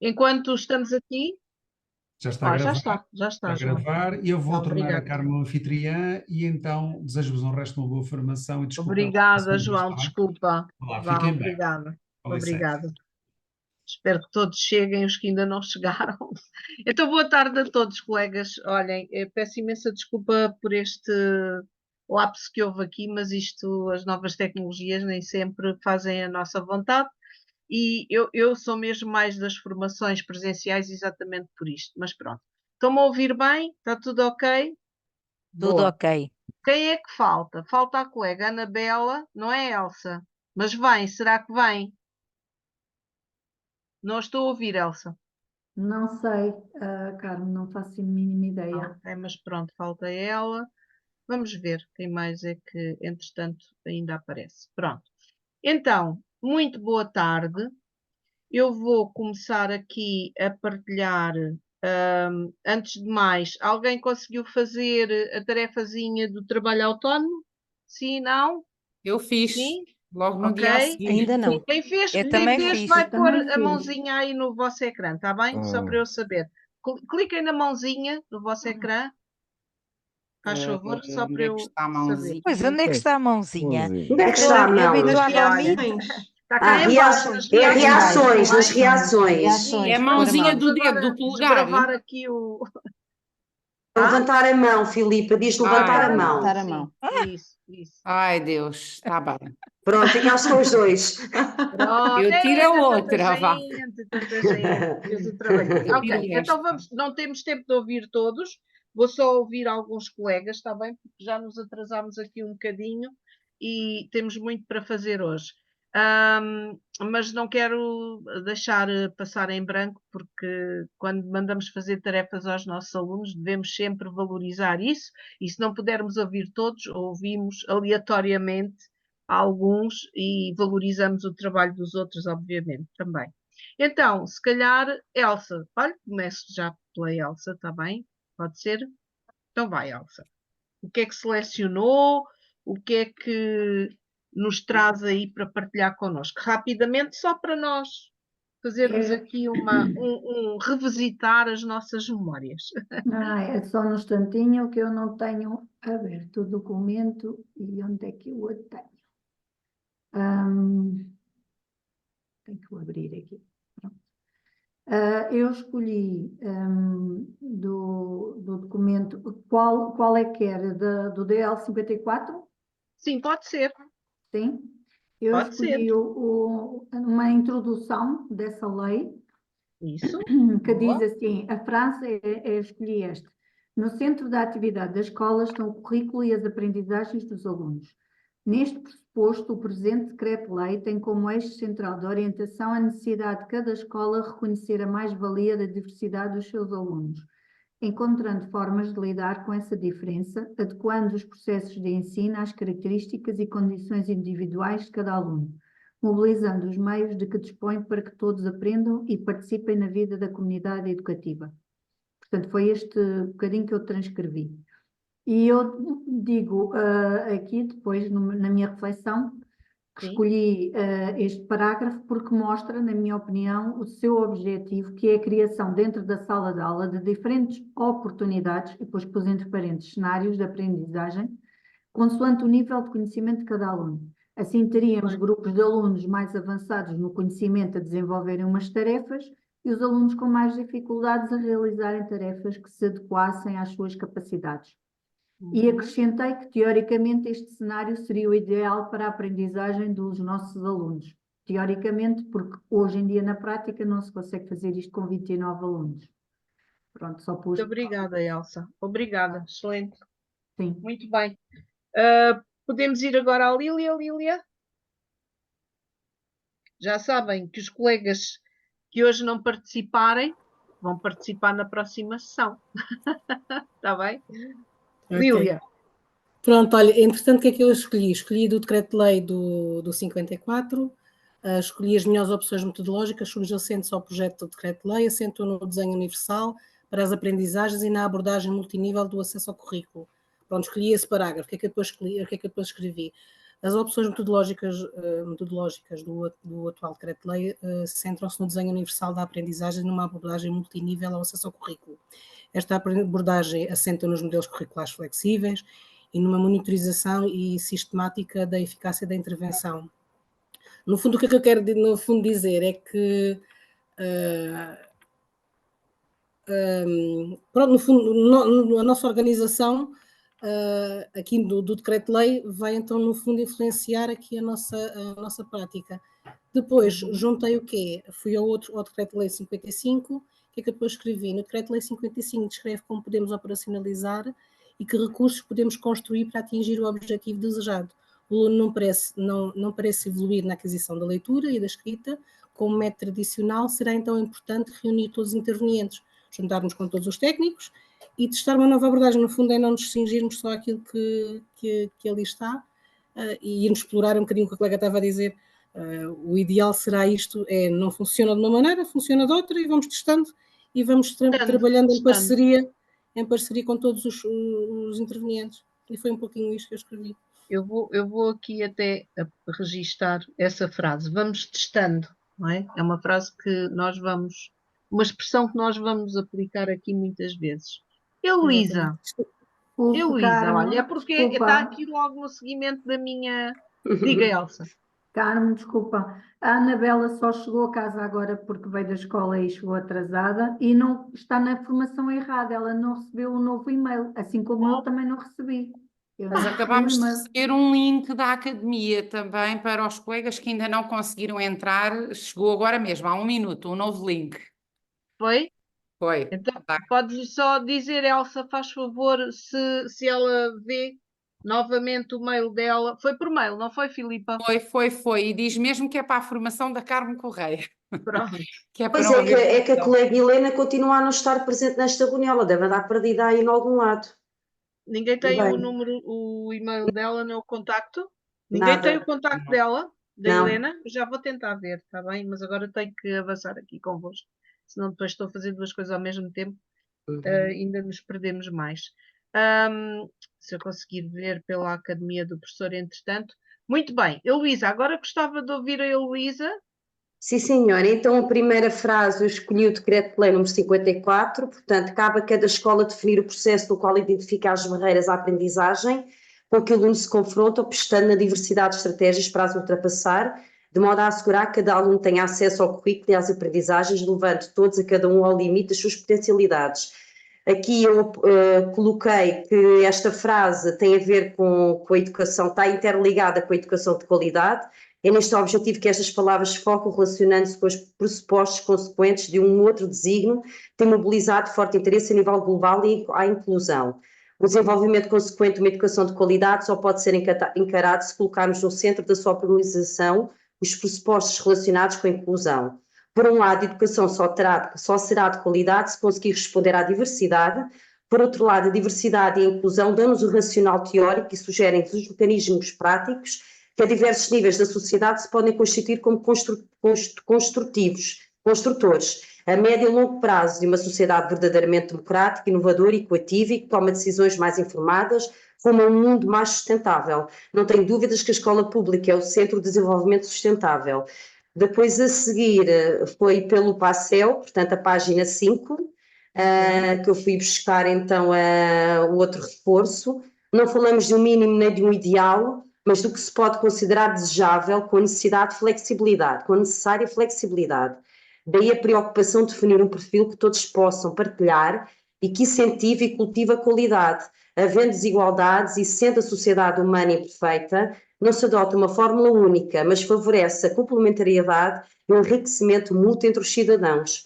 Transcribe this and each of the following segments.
Enquanto estamos aqui, Já está a já gravar, está, já está está, a João. gravar e eu vou tornar a Obrigada. Carmen anfitriã e então desejo-vos um resto de uma boa formação e desculpa lá Obrigada, sobre isto, João, está bem? desculpa. Olá, Vá, fiquem bem, obrigada. com licença. Obrigada. Espero que todos cheguem, os que ainda não chegaram. Então, boa tarde a todos, colegas. Olhem, eu peço imensa desculpa por este lapso que houve aqui, mas isto, as novas tecnologias nem sempre fazem a nossa vontade. E eu sou mesmo mais das formações presenciais exatamente por isto. Mas pronto. Estão-me a ouvir bem? Está tudo ok? Tudo Boa. ok. Quem é que falta? Falta a colega Anabela, não é Elsa? Mas vem, será que vem? Não estou a ouvir, Elsa. Não sei, Carmen, não faço a mínima ideia. Ok, mas pronto, falta ela. Vamos ver quem mais é que, entretanto, ainda aparece. Pronto. Então, muito boa tarde. Eu vou começar aqui a partilhar. Antes de mais, alguém conseguiu fazer a tarefazinha do trabalho autónomo? Sim, não? Eu fiz, Sim? logo no dia a Ok. seguir. Ainda não. Quem fez, Eu quem também fez fiz. vai Eu pôr também a fiz. mãozinha aí no vosso ecrã, está bem? Só para eu saber. Cliquem na mãozinha do vosso ecrã, faz favor, só Onde para é que eu está a saber. mãozinha? Pois, onde é que está a mãozinha? Onde é Eu que estou está a mão? Nas habituada ao Meet. reações. Está cá em baixo, nas É Em baixo. reações, nas Sim, reações. É a Reações, pôr a mãozinha mão. do dedo, agora do polegar. desbravar aqui o. Levantar a mão, Filipa, diz levantar a mão. Levantar a Sim, mão. isso. Ai, Deus, está bem. Pronto, ficaste com os dois. Pronto, Eu tiro a outra, vá. tanta gente fez o trabalho. Eu Ok, tiro então esta. vamos, não temos tempo de ouvir todos, vou só ouvir alguns colegas, está bem? Porque já nos atrasámos aqui um bocadinho e temos muito para fazer hoje. Mas não quero deixar passar em branco, porque quando mandamos fazer tarefas aos nossos alunos, devemos sempre valorizar isso, e se não pudermos ouvir todos, ouvimos aleatoriamente alguns e valorizamos o trabalho dos outros, obviamente, também. Então, se calhar, Elsa, olha, começo já pela Elsa, está bem? Pode ser? Então vai, Elsa. O que é que selecionou? O que é que nos traz aí para partilhar connosco? Rapidamente, só para nós fazermos aqui um revisitar as nossas memórias. É só no instantinho que eu não tenho aberto o documento e onde é que eu o tenho? Tenho que o abrir aqui. Pronto. Eu escolhi do documento, qual é que era? Do DL 54? Sim, pode ser. Sim. Eu Pode ser. escolhi uma introdução dessa lei, Isso. que Boa. diz assim, a frase eu escolhi esta: no centro da atividade da escola estão o currículo e as aprendizagens dos alunos. Neste pressuposto, o presente decreto-lei tem como eixo central de orientação a necessidade de cada escola reconhecer a mais-valia da diversidade dos seus alunos, encontrando formas de lidar com essa diferença, adequando os processos de ensino às características e condições individuais de cada aluno, mobilizando os meios de que dispõe para que todos aprendam e participem na vida da comunidade educativa. Portanto, foi este bocadinho que eu transcrevi. E eu digo aqui, depois, na minha reflexão, que Sim. escolhi este parágrafo porque mostra, na minha opinião, o seu objetivo, que é a criação dentro da sala de aula de diferentes oportunidades, e depois pus entre parênteses cenários de aprendizagem, consoante o nível de conhecimento de cada aluno. Assim teríamos grupos de alunos mais avançados no conhecimento a desenvolverem umas tarefas e os alunos com mais dificuldades a realizarem tarefas que se adequassem às suas capacidades. E acrescentei que, teoricamente, este cenário seria o ideal para a aprendizagem dos nossos alunos. Teoricamente, porque hoje em dia, na prática, não se consegue fazer isto com 29 alunos. Pronto, só pus... Muito obrigada, Elsa. Obrigada, excelente. Sim. Muito bem. Podemos ir agora à Lília. Lília? Já sabem que os colegas que hoje não participarem vão participar na próxima sessão. Está bem? Ok. Lília. Pronto, olha, entretanto, o que é que eu escolhi? Escolhi do decreto-lei do 54, escolhi as melhores opções metodológicas subjacentes ao projeto do decreto-lei, assento no desenho universal para as aprendizagens e na abordagem multinível do acesso ao currículo. Pronto, escolhi esse parágrafo. O que é que eu depois escrevi? As opções metodológicas do atual decreto-lei centram-se no desenho universal da aprendizagem numa abordagem multinível ao acesso ao currículo. Esta abordagem assenta nos modelos curriculares flexíveis e numa monitorização e sistemática da eficácia da intervenção. No fundo, o que é que eu quero dizer é que, pronto, no fundo, a nossa organização aqui do decreto-lei vai então, no fundo, influenciar aqui a nossa prática. Depois, juntei o quê? Fui ao decreto-lei 55, o que é que eu depois escrevi? No decreto-lei 55 descreve como podemos operacionalizar e que recursos podemos construir para atingir o objetivo desejado. O aluno não parece evoluir na aquisição da leitura e da escrita, como método tradicional, será então importante reunir todos os intervenientes, juntarmos com todos os técnicos e testar uma nova abordagem. No fundo, é não nos cingirmos só àquilo que ali está e irmos explorar um bocadinho o que a colega estava a dizer. O ideal será isto, não funciona de uma maneira, funciona de outra, e vamos testando e vamos trabalhando em parceria com todos os intervenientes. E foi um pouquinho isto que eu escrevi. Eu vou aqui até registar essa frase, vamos testando, não é? É uma frase que uma expressão que nós vamos aplicar aqui muitas vezes. Heloísa, olha, é porque está aqui logo no seguimento da minha... Diga, Elsa. Carmo, desculpa, a Anabela só chegou a casa agora porque veio da escola e chegou atrasada e não está na formação errada, ela não recebeu o novo e-mail, assim como eu também não recebi. Mas acabámos de receber um link da academia também para os colegas que ainda não conseguiram entrar. Chegou agora mesmo, há 1 minuto, um novo link. Foi? Foi. Então, podes só dizer, Elsa, faz favor, se ela vê novamente o mail dela. Foi por mail, não foi, Filipa? Foi. E diz mesmo que é para a formação da Carmo Correia. Pronto. Pois é que a colega Helena continua a não estar presente nesta reunião, ela deve andar perdida aí em algum lado. Ninguém tem Bem. o número, o e-mail dela, nem o contacto? Ninguém Nada. tem o contacto dela, da Não. Helena? Já vou tentar ver, está bem? Mas agora tenho que avançar aqui convosco, senão depois estou a fazer 2 coisas ao mesmo tempo, ainda nos perdemos mais. Se eu conseguir ver pela Academia do Professor, entretanto. Muito bem, Heloísa, agora gostava de ouvir a Heloísa. Sim, senhora. Então, a primeira frase, eu escolhi o Decreto-Lei número 54, portanto, cabe a cada escola definir o processo no qual identifica as barreiras à aprendizagem com que o aluno se confronta, apostando na diversidade de estratégias para as ultrapassar, de modo a assegurar que cada aluno tenha acesso ao currículo e às aprendizagens, levando todos a cada um ao limite das suas potencialidades. Aqui eu coloquei que esta frase tem a ver com a educação, está interligada com a educação de qualidade. É neste objetivo que estas palavras se focam, relacionando-se com os pressupostos consequentes de um outro desígnio, tem mobilizado forte interesse a nível global e à inclusão. O desenvolvimento consequente de uma educação de qualidade só pode ser encarado se colocarmos no centro da sua organização os pressupostos relacionados com a inclusão. Por um lado, a educação só será de qualidade se conseguir responder à diversidade. Por outro lado, a diversidade e a inclusão dão-nos o racional teórico e sugerem os mecanismos práticos que a diversos níveis da sociedade se podem constituir como construtores, a médio e longo prazo de uma sociedade verdadeiramente democrática, inovadora e coativa e que toma decisões mais informadas rumo a um mundo mais sustentável. Não tenho dúvidas que a escola pública é o centro do desenvolvimento sustentável. Depois, a seguir, foi pelo PASEL, portanto, a página 5, que eu fui buscar, então, o outro reforço. Não falamos de um mínimo nem de um ideal, mas do que se pode considerar desejável com a necessidade de flexibilidade, com a necessária flexibilidade. Daí a preocupação de definir um perfil que todos possam partilhar e que incentive e cultive a qualidade. Havendo desigualdades e sendo a sociedade humana imperfeita, não se adota uma fórmula única, mas favorece a complementariedade e o enriquecimento mútuo entre os cidadãos.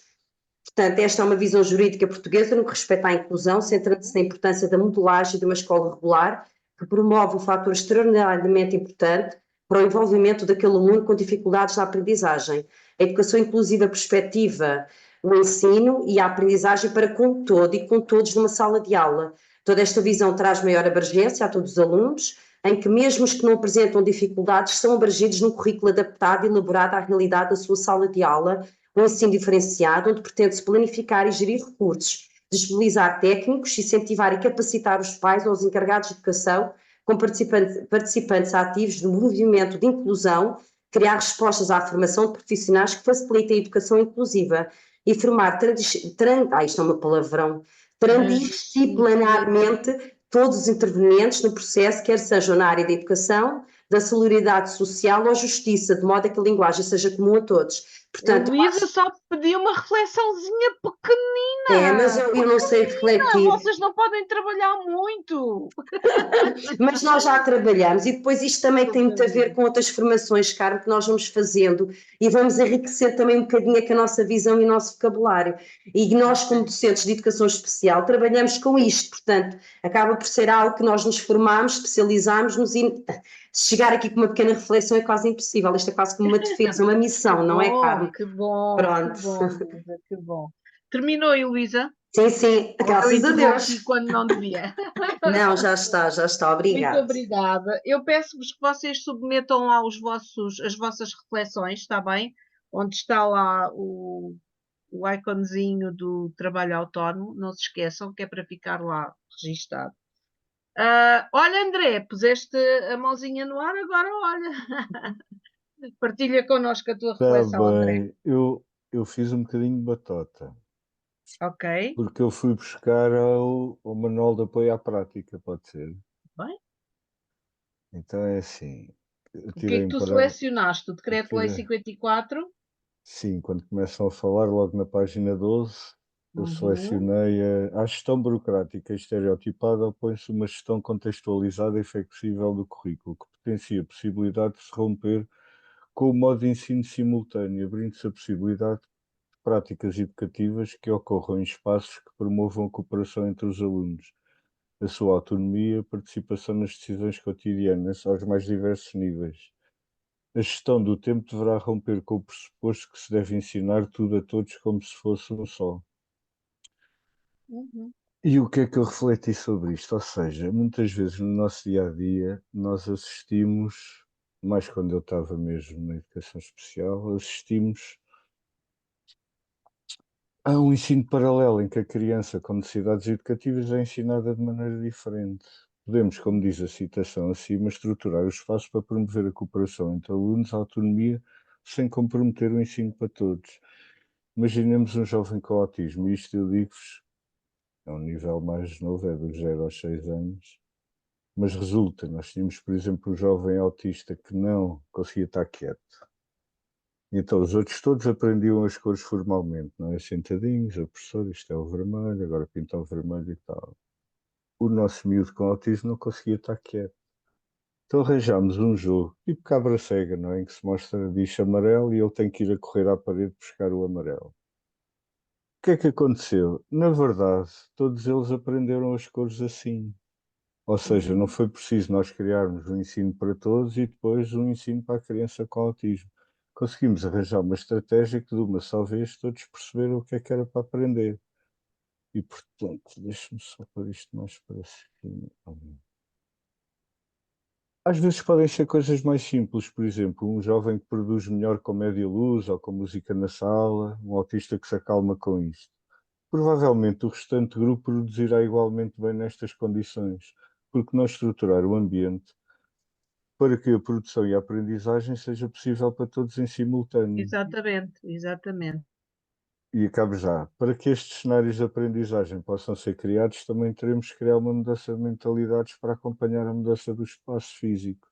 Portanto, esta é uma visão jurídica portuguesa no que respeita à inclusão, centrando-se na importância da modelagem de uma escola regular, que promove um fator extraordinariamente importante para o envolvimento daquele aluno com dificuldades na aprendizagem. A educação inclusiva perspectiva o ensino e a aprendizagem para com todo e com todos numa sala de aula. Toda esta visão traz maior abrangência a todos os alunos, em que mesmo os que não apresentam dificuldades são abrangidos num currículo adaptado e elaborado à realidade da sua sala de aula, um ensino diferenciado, onde pretende-se planificar e gerir recursos, disponibilizar técnicos, incentivar e capacitar os pais ou os encarregados de educação com participantes ativos do movimento de inclusão, criar respostas à formação de profissionais que facilitem a educação inclusiva e formar isto é uma palavrão, transdisciplinarmente todos os intervenientes no processo, quer sejam na área da educação, da solidariedade social ou justiça, de modo a que a linguagem seja comum a todos. Portanto, Luísa só pediu uma reflexãozinha pequenina. mas eu não sei refletir. Vocês não podem trabalhar muito. Mas nós já trabalhamos e depois isto também tem muito a ver com outras formações, Carmo, que nós vamos fazendo e vamos enriquecer também um bocadinho aqui a nossa visão e o nosso vocabulário. E nós, como docentes de educação especial, trabalhamos com isto, portanto, acaba por ser algo que nós nos formamos, especializamos-nos e chegar aqui com uma pequena reflexão é quase impossível. Isto é quase como uma defesa, uma missão, não é, Carmo? Que bom, Pronto. que bom, Luísa, que bom. Terminou, Heloísa? Sim, graças a Deus. Quando não devia. Não, já está, obrigada. Muito obrigada. Eu peço-vos que vocês submetam lá as vossas reflexões, está bem? Onde está lá o iconzinho do trabalho autónomo, não se esqueçam que é para ficar lá registado. Olha, André, puseste a mãozinha no ar, agora olha. Partilha connosco a tua reflexão, André. Eu fiz um bocadinho de batota. Ok. Porque eu fui buscar o manual de apoio à prática, pode ser? Bem. Então é assim. O que é que tu selecionaste? O Decreto-Lei 54? Sim, quando começam a falar, logo na página 12, eu selecionei a gestão burocrática estereotipada, opõe-se uma gestão contextualizada e flexível do currículo, que potencia a possibilidade de se romper com o modo de ensino simultâneo, abrindo-se a possibilidade práticas educativas que ocorram em espaços que promovam a cooperação entre os alunos, a sua autonomia e a participação nas decisões cotidianas aos mais diversos níveis. A gestão do tempo deverá romper com o pressuposto que se deve ensinar tudo a todos como se fosse um só. E o que é que eu refleti sobre isto? Ou seja, muitas vezes no nosso dia-a-dia nós assistimos, mais quando eu estava mesmo na educação especial, assistimos há um ensino paralelo em que a criança com necessidades educativas é ensinada de maneira diferente. Podemos, como diz a citação acima, estruturar o espaço para promover a cooperação entre alunos, a autonomia, sem comprometer o ensino para todos. Imaginemos um jovem com autismo, e isto eu digo-vos, é um nível mais novo, é dos 0 aos 6 anos, mas resulta, nós tínhamos, por exemplo, um jovem autista que não conseguia estar quieto. Então os outros todos aprendiam as cores formalmente, não é? Sentadinhos, a professora, isto é o vermelho, agora pinta o vermelho e tal. O nosso miúdo com autismo não conseguia estar quieto. Então arranjámos um jogo, tipo cabra cega, não é? Em que se mostra, diz amarelo e ele tem que ir a correr à parede buscar o amarelo. O que é que aconteceu? Na verdade, todos eles aprenderam as cores assim. Ou seja, não foi preciso nós criarmos um ensino para todos e depois um ensino para a criança com autismo. Conseguimos arranjar uma estratégia que de uma só vez todos perceberam o que é que era para aprender. E, portanto, deixa-me só pôr isto mais para cima. Às vezes podem ser coisas mais simples, por exemplo, um jovem que produz melhor com média luz ou com música na sala, um autista que se acalma com isto. Provavelmente o restante grupo produzirá igualmente bem nestas condições, porque nós estruturar o ambiente para que a produção e a aprendizagem seja possível para todos em simultâneo. Exatamente. E acabo já. Para que estes cenários de aprendizagem possam ser criados, também teremos que criar uma mudança de mentalidades para acompanhar a mudança do espaço físico.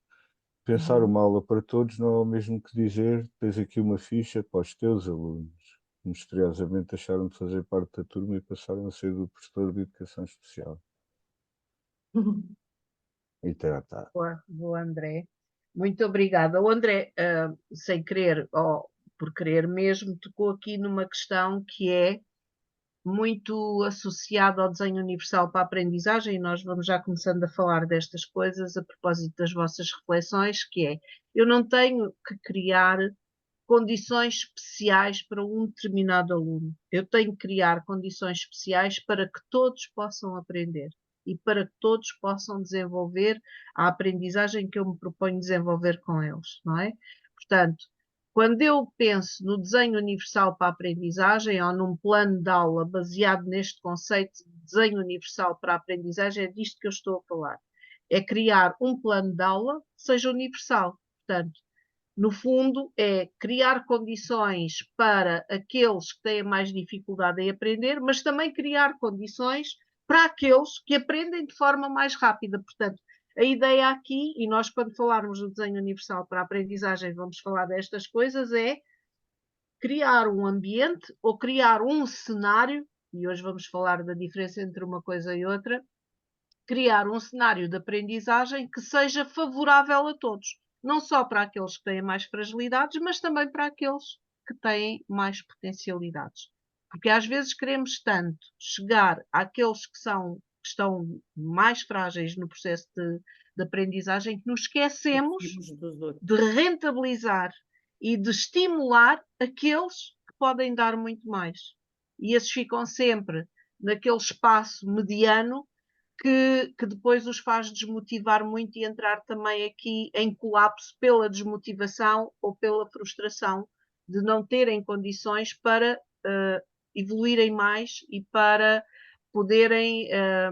Pensar uma aula para todos não é o mesmo que dizer tens aqui uma ficha para os teus alunos. Misteriosamente deixaram de fazer parte da turma e passaram a ser do professor de educação especial. E tá. Boa, André. Muito obrigada. O André, sem querer, ou por querer mesmo, tocou aqui numa questão que é muito associada ao desenho universal para a aprendizagem, e nós vamos já começando a falar destas coisas a propósito das vossas reflexões, que é, eu não tenho que criar condições especiais para um determinado aluno. Eu tenho que criar condições especiais para que todos possam aprender e para que todos possam desenvolver a aprendizagem que eu me proponho desenvolver com eles, não é? Portanto, quando eu penso no desenho universal para a aprendizagem ou num plano de aula baseado neste conceito de desenho universal para a aprendizagem, é disto que eu estou a falar. é criar um plano de aula que seja universal. Portanto, no fundo, é criar condições para aqueles que têm mais dificuldade em aprender, mas também criar condições para aqueles que aprendem de forma mais rápida. Portanto, a ideia aqui, e nós quando falarmos do desenho universal para a aprendizagem vamos falar destas coisas, é criar um ambiente ou criar um cenário, e hoje vamos falar da diferença entre uma coisa e outra, criar um cenário de aprendizagem que seja favorável a todos. Não só para aqueles que têm mais fragilidades, mas também para aqueles que têm mais potencialidades. Porque às vezes queremos tanto chegar àqueles que estão mais frágeis no processo de aprendizagem que nos esquecemos de rentabilizar e de estimular aqueles que podem dar muito mais. E esses ficam sempre naquele espaço mediano que depois os faz desmotivar muito e entrar também aqui em colapso pela desmotivação ou pela frustração de não terem condições para evoluírem mais e para poderem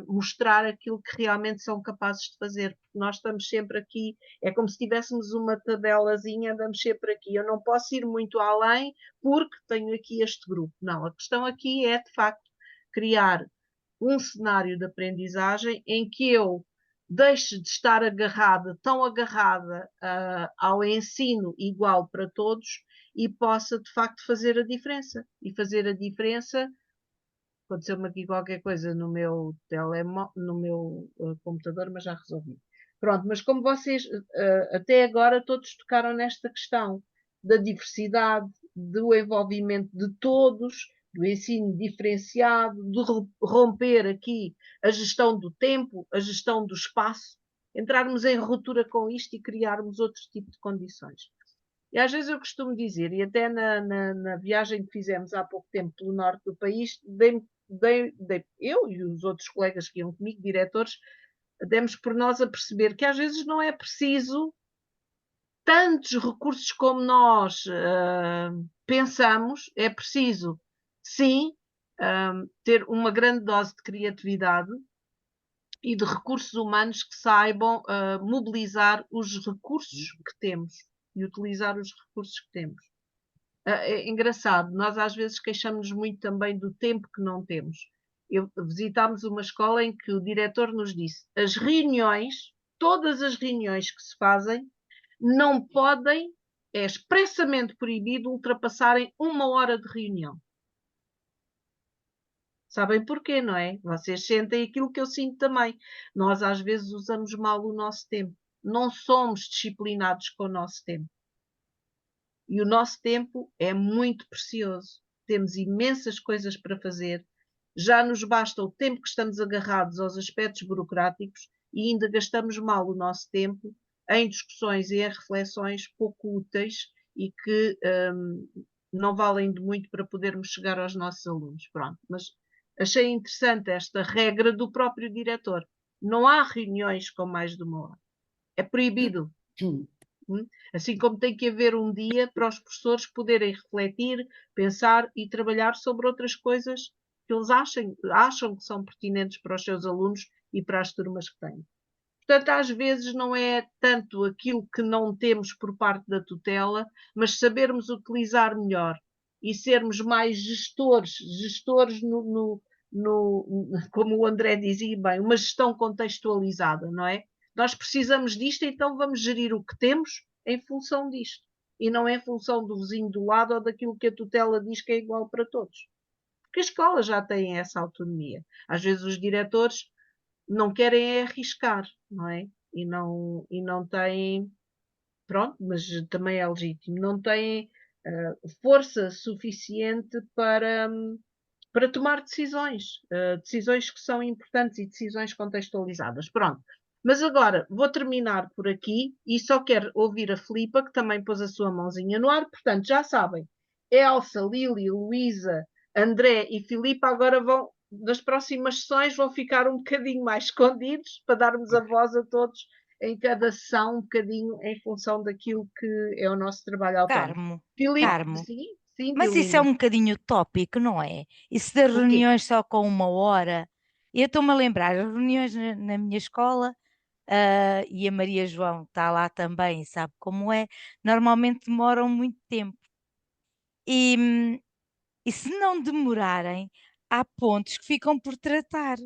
mostrar aquilo que realmente são capazes de fazer. Porque nós estamos sempre aqui, é como se tivéssemos uma tabelazinha, andamos sempre aqui. Eu não posso ir muito além porque tenho aqui este grupo. Não, a questão aqui é, de facto, criar um cenário de aprendizagem em que eu deixe de estar tão agarrada ao ensino igual para todos e possa, de facto, fazer a diferença. E fazer a diferença, aconteceu-me aqui qualquer coisa no meu computador, mas já resolvi. Pronto, mas como vocês até agora todos tocaram nesta questão da diversidade, do envolvimento de todos, do ensino diferenciado, de romper aqui a gestão do tempo, a gestão do espaço, entrarmos em ruptura com isto e criarmos outro tipo de condições. E às vezes eu costumo dizer, e até na viagem que fizemos há pouco tempo pelo norte do país, eu e os outros colegas que iam comigo, diretores, demos por nós a perceber que às vezes não é preciso tantos recursos como nós pensamos, é preciso, sim, ter uma grande dose de criatividade e de recursos humanos que saibam mobilizar os recursos que temos e utilizar os recursos que temos. É engraçado, nós às vezes queixamos-nos muito também do tempo que não temos. Visitámos uma escola em que o diretor nos disse: as reuniões, todas as reuniões que se fazem, não podem, é expressamente proibido ultrapassarem 1 hora de reunião. Sabem porquê, não é? Vocês sentem aquilo que eu sinto também. Nós às vezes usamos mal o nosso tempo. Não somos disciplinados com o nosso tempo. E o nosso tempo é muito precioso. Temos imensas coisas para fazer. Já nos basta o tempo que estamos agarrados aos aspectos burocráticos e ainda gastamos mal o nosso tempo em discussões e em reflexões pouco úteis e que não valem de muito para podermos chegar aos nossos alunos. Pronto, mas achei interessante esta regra do próprio diretor. Não há reuniões com mais de 1 hora. É proibido. Assim como tem que haver um dia para os professores poderem refletir, pensar e trabalhar sobre outras coisas que eles acham que são pertinentes para os seus alunos e para as turmas que têm. Portanto, às vezes não é tanto aquilo que não temos por parte da tutela, mas sabermos utilizar melhor e sermos mais gestores como o André dizia bem, uma gestão contextualizada, não é? Nós precisamos disto, então vamos gerir o que temos em função disto e não em função do vizinho do lado ou daquilo que a tutela diz que é igual para todos. Porque as escolas já têm essa autonomia. Às vezes os diretores não querem arriscar, não é? E não têm, pronto, mas também é legítimo, não têm força suficiente para tomar decisões que são importantes e decisões contextualizadas. Pronto. Mas agora vou terminar por aqui e só quero ouvir a Filipa, que também pôs a sua mãozinha no ar. Portanto, já sabem, Elsa, Lília, Luísa, André e Filipa agora vão, nas próximas sessões, vão ficar um bocadinho mais escondidos para darmos a voz a todos em cada sessão, um bocadinho em função daquilo que é o nosso trabalho autónomo. Carmo, sim, mas isso é um bocadinho utópico, não é? Isso das reuniões só com 1 hora. Eu estou-me a lembrar, as reuniões na minha escola, e a Maria João está lá também e sabe como é, normalmente demoram muito tempo. E se não demorarem, há pontos que ficam por tratar.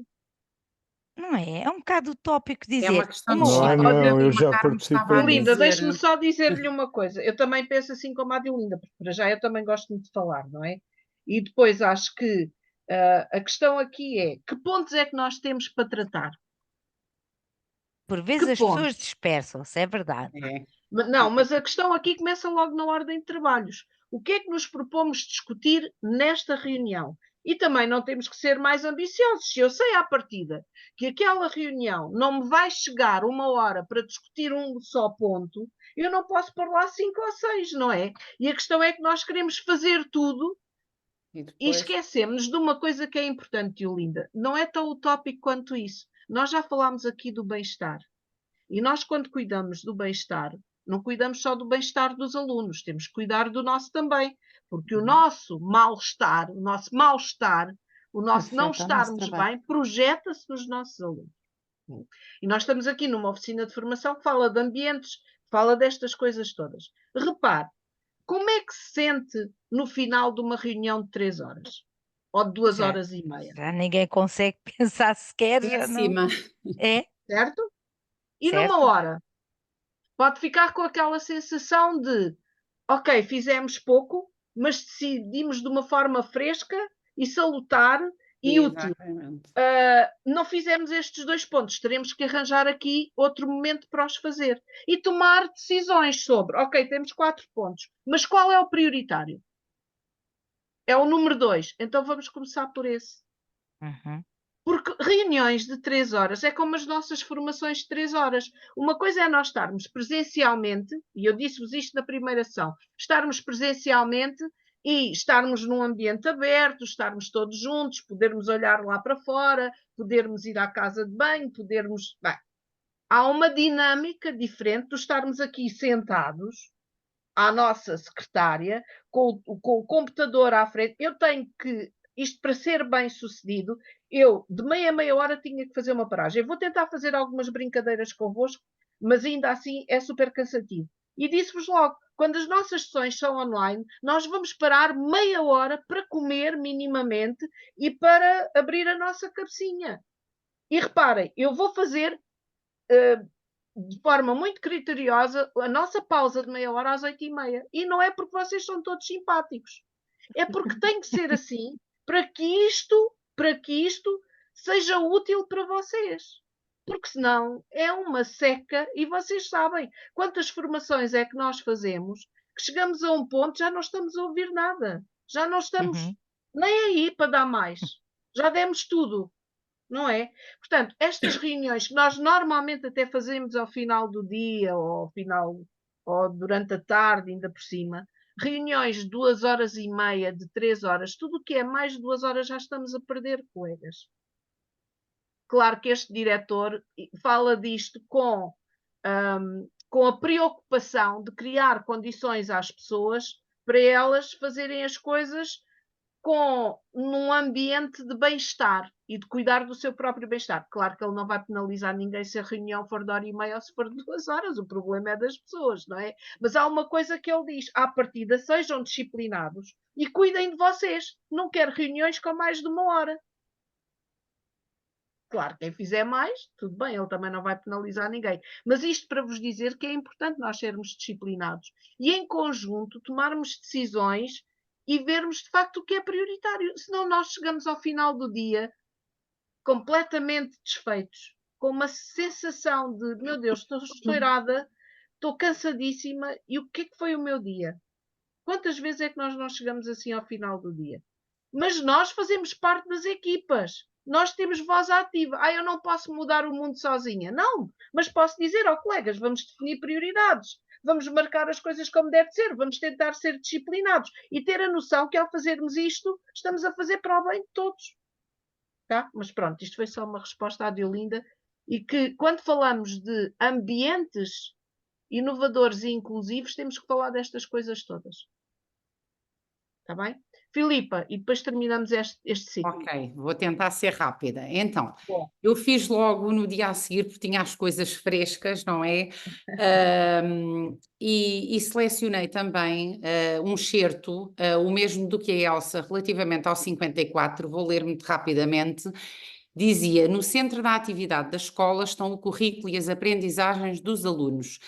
Não é? É um bocado utópico É uma dizer questão de uma Não é, hora. disciplina, não, eu como a já Carmen estava a participei Olinda, nisso. deixe-me dizer. só dizer-lhe uma coisa. Eu também penso assim como a Diolinda, porque para já eu também gosto muito de falar, não é? E depois acho que a questão aqui é que pontos é que nós temos para tratar? Por vezes Que as pessoas pontos? dispersam-se, é verdade. É. Não, mas a questão aqui começa logo na ordem de trabalhos. O que é que nos propomos discutir nesta reunião? E também não temos que ser mais ambiciosos. Se eu sei à partida que aquela reunião não me vai chegar 1 hora para discutir um só ponto, eu não posso pôr lá 5 ou 6, não é? E a questão é que nós queremos fazer tudo E e depois, esquecemos de uma coisa que é importante, Olinda. Não é tão utópico quanto isso. Nós já falámos aqui do bem-estar. E nós, quando cuidamos do bem-estar, não cuidamos só do bem-estar dos alunos, temos que cuidar do nosso também, porque o nosso mal-estar, o nosso não Afeta o nosso estarmos trabalho. bem, projeta-se nos nossos alunos. E nós estamos aqui numa oficina de formação que fala de ambientes, fala destas coisas todas. Repare, como é que se sente no final de uma reunião de 3 horas? Ou de 2 Já, horas e meia, já ninguém consegue pensar sequer, já não. péssima. É, certo? E numa certo? hora, pode ficar com aquela sensação de ok, fizemos pouco, mas decidimos de uma forma fresca e salutar e útil. Exatamente. Não fizemos estes 2 pontos, teremos que arranjar aqui outro momento para os fazer e tomar decisões sobre, ok, temos 4 pontos, mas qual é o prioritário? É o número 2, então vamos começar por esse. Uhum. Porque reuniões de 3 horas é como as nossas formações de 3 horas. Uma coisa é nós estarmos presencialmente, e eu disse-vos isto na primeira sessão, estarmos presencialmente e estarmos num ambiente aberto, estarmos todos juntos, podermos olhar lá para fora, podermos ir à casa de banho, podermos. Bem, há uma dinâmica diferente de estarmos aqui sentados à nossa secretária, com o computador à frente. Eu tenho que, isto para ser bem sucedido, eu de meia a meia hora tinha que fazer uma paragem. Eu vou tentar fazer algumas brincadeiras convosco, mas ainda assim é super cansativo. E disse-vos logo, quando as nossas sessões são online, nós vamos parar meia hora para comer minimamente e para abrir a nossa cabecinha. E reparem, eu vou fazer de forma muito criteriosa a nossa pausa de meia hora às 8h30. E não é porque vocês são todos simpáticos. É porque tem que ser assim para que isto seja útil para vocês. Porque senão é uma seca e vocês sabem quantas formações é que nós fazemos que chegamos a um ponto já não estamos a ouvir nada. Já não estamos Uhum. nem aí para dar mais. Já demos tudo. Não é? Portanto, estas reuniões que nós normalmente até fazemos ao final do dia ou ao final ou durante a tarde, ainda por cima, reuniões de 2 horas e meia, de 3 horas, tudo o que é mais de 2 horas já estamos a perder, colegas. Claro que este diretor fala disto com a preocupação de criar condições às pessoas para elas fazerem as coisas num ambiente de bem-estar e de cuidar do seu próprio bem-estar. Claro que ele não vai penalizar ninguém se a reunião for de 1 hora e meia ou se for de 2 horas, o problema é das pessoas, não é? Mas há uma coisa que ele diz, à partida sejam disciplinados e cuidem de vocês, não quero reuniões com mais de 1 hora. Claro, quem fizer mais, tudo bem, ele também não vai penalizar ninguém. Mas isto para vos dizer que é importante nós sermos disciplinados e, em conjunto, tomarmos decisões e vermos de facto o que é prioritário. Senão nós chegamos ao final do dia completamente desfeitos, com uma sensação de, meu Deus, estou estourada, estou cansadíssima e o que é que foi o meu dia? Quantas vezes é que nós não chegamos assim ao final do dia? Mas nós fazemos parte das equipas. Nós temos voz ativa. Eu não posso mudar o mundo sozinha. Não, mas posso dizer, colegas, vamos definir prioridades. Vamos marcar as coisas como deve ser. Vamos tentar ser disciplinados. E ter a noção que ao fazermos isto, estamos a fazer para o bem de todos. Tá? Mas pronto, isto foi só uma resposta à Diolinda. E que quando falamos de ambientes inovadores e inclusivos, temos que falar destas coisas todas. Está bem? Filipa, e depois terminamos este ciclo. Ok, vou tentar ser rápida. Então, Bom. eu fiz logo no dia a seguir, porque tinha as coisas frescas, não é? E selecionei também um excerto, o mesmo do que a Elsa, relativamente ao 54, vou ler muito rapidamente. Dizia: no centro da atividade da escola estão o currículo e as aprendizagens dos alunos.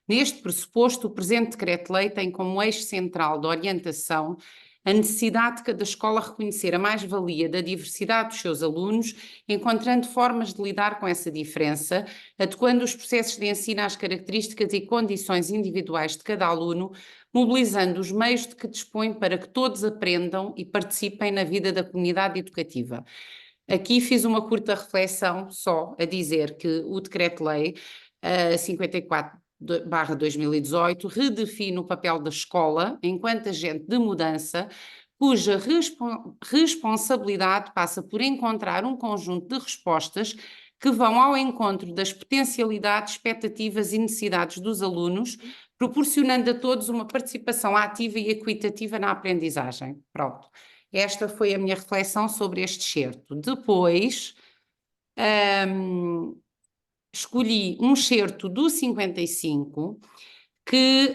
Neste pressuposto, o presente decreto-lei tem como eixo central de orientação a necessidade de cada escola reconhecer a mais-valia da diversidade dos seus alunos, encontrando formas de lidar com essa diferença, adequando os processos de ensino às características e condições individuais de cada aluno, mobilizando os meios de que dispõe para que todos aprendam e participem na vida da comunidade educativa. Aqui fiz uma curta reflexão só a dizer que o Decreto-Lei 54/2018 redefine o papel da escola enquanto agente de mudança, cuja responsabilidade passa por encontrar um conjunto de respostas que vão ao encontro das potencialidades, expectativas e necessidades dos alunos, proporcionando a todos uma participação ativa e equitativa na aprendizagem. Pronto. Esta foi a minha reflexão sobre este excerto. Depois, escolhi um excerto do 55, que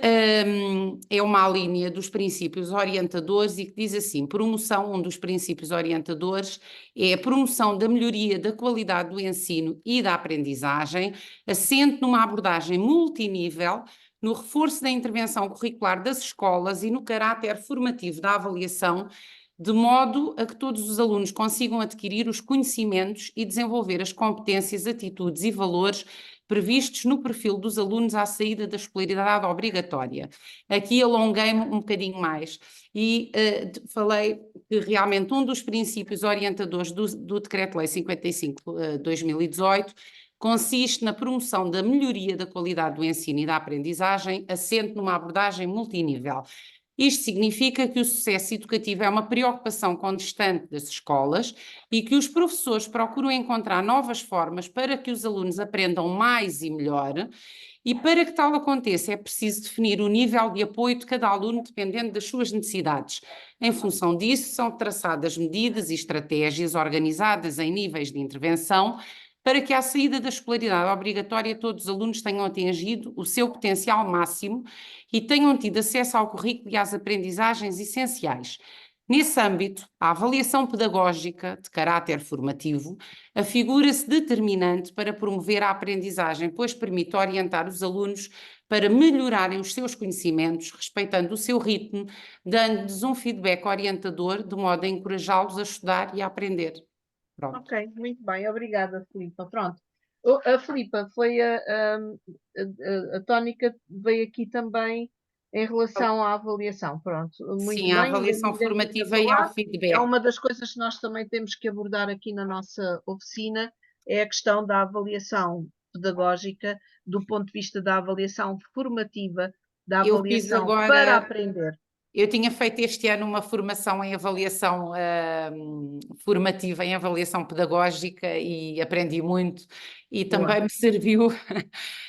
é uma linha dos princípios orientadores e que diz assim: um dos princípios orientadores é a promoção da melhoria da qualidade do ensino e da aprendizagem, assente numa abordagem multinível, no reforço da intervenção curricular das escolas e no caráter formativo da avaliação, de modo a que todos os alunos consigam adquirir os conhecimentos e desenvolver as competências, atitudes e valores previstos no perfil dos alunos à saída da escolaridade obrigatória. Aqui alonguei-me um bocadinho mais e falei que realmente um dos princípios orientadores do Decreto-Lei 55/2018 consiste na promoção da melhoria da qualidade do ensino e da aprendizagem, assente numa abordagem multinível. Isto significa que o sucesso educativo é uma preocupação constante das escolas e que os professores procuram encontrar novas formas para que os alunos aprendam mais e melhor, e para que tal aconteça é preciso definir o nível de apoio de cada aluno dependendo das suas necessidades. Em função disso, são traçadas medidas e estratégias organizadas em níveis de intervenção para que à saída da escolaridade obrigatória todos os alunos tenham atingido o seu potencial máximo e tenham tido acesso ao currículo e às aprendizagens essenciais. Nesse âmbito, a avaliação pedagógica de caráter formativo afigura-se determinante para promover a aprendizagem, pois permite orientar os alunos para melhorarem os seus conhecimentos, respeitando o seu ritmo, dando-lhes um feedback orientador, de modo a encorajá-los a estudar e a aprender. Pronto. Ok, muito bem, obrigada, Filipa. Pronto. A Filipa foi a tónica veio aqui também em relação à avaliação. Pronto, muito Sim, bem. a avaliação formativa e ao feedback. É uma das coisas que nós também temos que abordar aqui na nossa oficina, é a questão da avaliação pedagógica, do ponto de vista da avaliação formativa, da avaliação para aprender. Eu tinha feito este ano uma formação em avaliação formativa, em avaliação pedagógica, e aprendi muito e também me serviu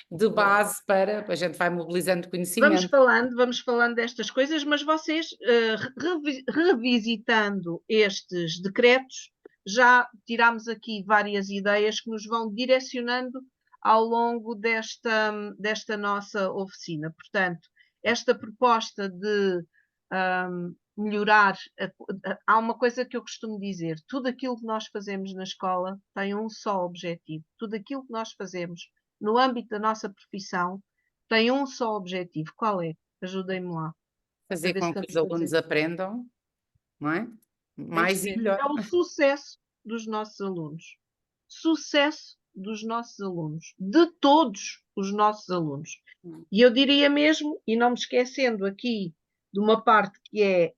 de base para a gente vai mobilizando conhecimento. Vamos falando destas coisas, mas vocês, revisitando estes decretos, já tirámos aqui várias ideias que nos vão direcionando ao longo desta nossa oficina. Portanto, esta proposta de melhorar, há uma coisa que eu costumo dizer: tudo aquilo que nós fazemos na escola tem um só objetivo, tudo aquilo que nós fazemos no âmbito da nossa profissão tem um só objetivo. Qual é? Ajudem-me lá. Fazer com que os alunos aprendam, não é? Mais e melhor. É o sucesso dos nossos alunos. Sucesso dos nossos alunos, de todos os nossos alunos. E eu diria mesmo, e não me esquecendo aqui de uma parte que é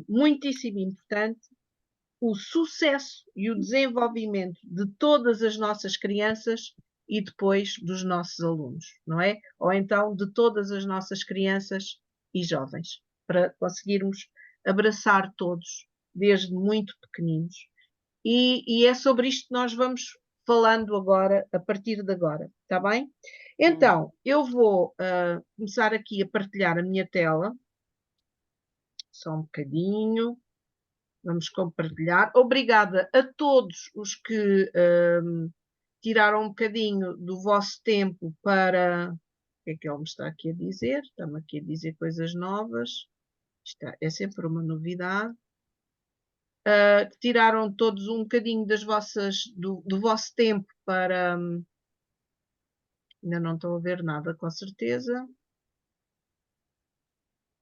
muitíssimo importante, o sucesso e o desenvolvimento de todas as nossas crianças e depois dos nossos alunos, não é? Ou então de todas as nossas crianças e jovens, para conseguirmos abraçar todos, desde muito pequeninos. E é sobre isto que nós vamos falando agora, a partir de agora, está bem? Então, eu vou começar aqui a partilhar a minha tela. Só um bocadinho. Vamos compartilhar. Obrigada a todos os que tiraram um bocadinho do vosso tempo para... O que é que ele me está aqui a dizer? Está-me aqui a dizer coisas novas. Isto é sempre uma novidade. Que tiraram todos um bocadinho do vosso tempo para... ainda não estou a ver nada, com certeza.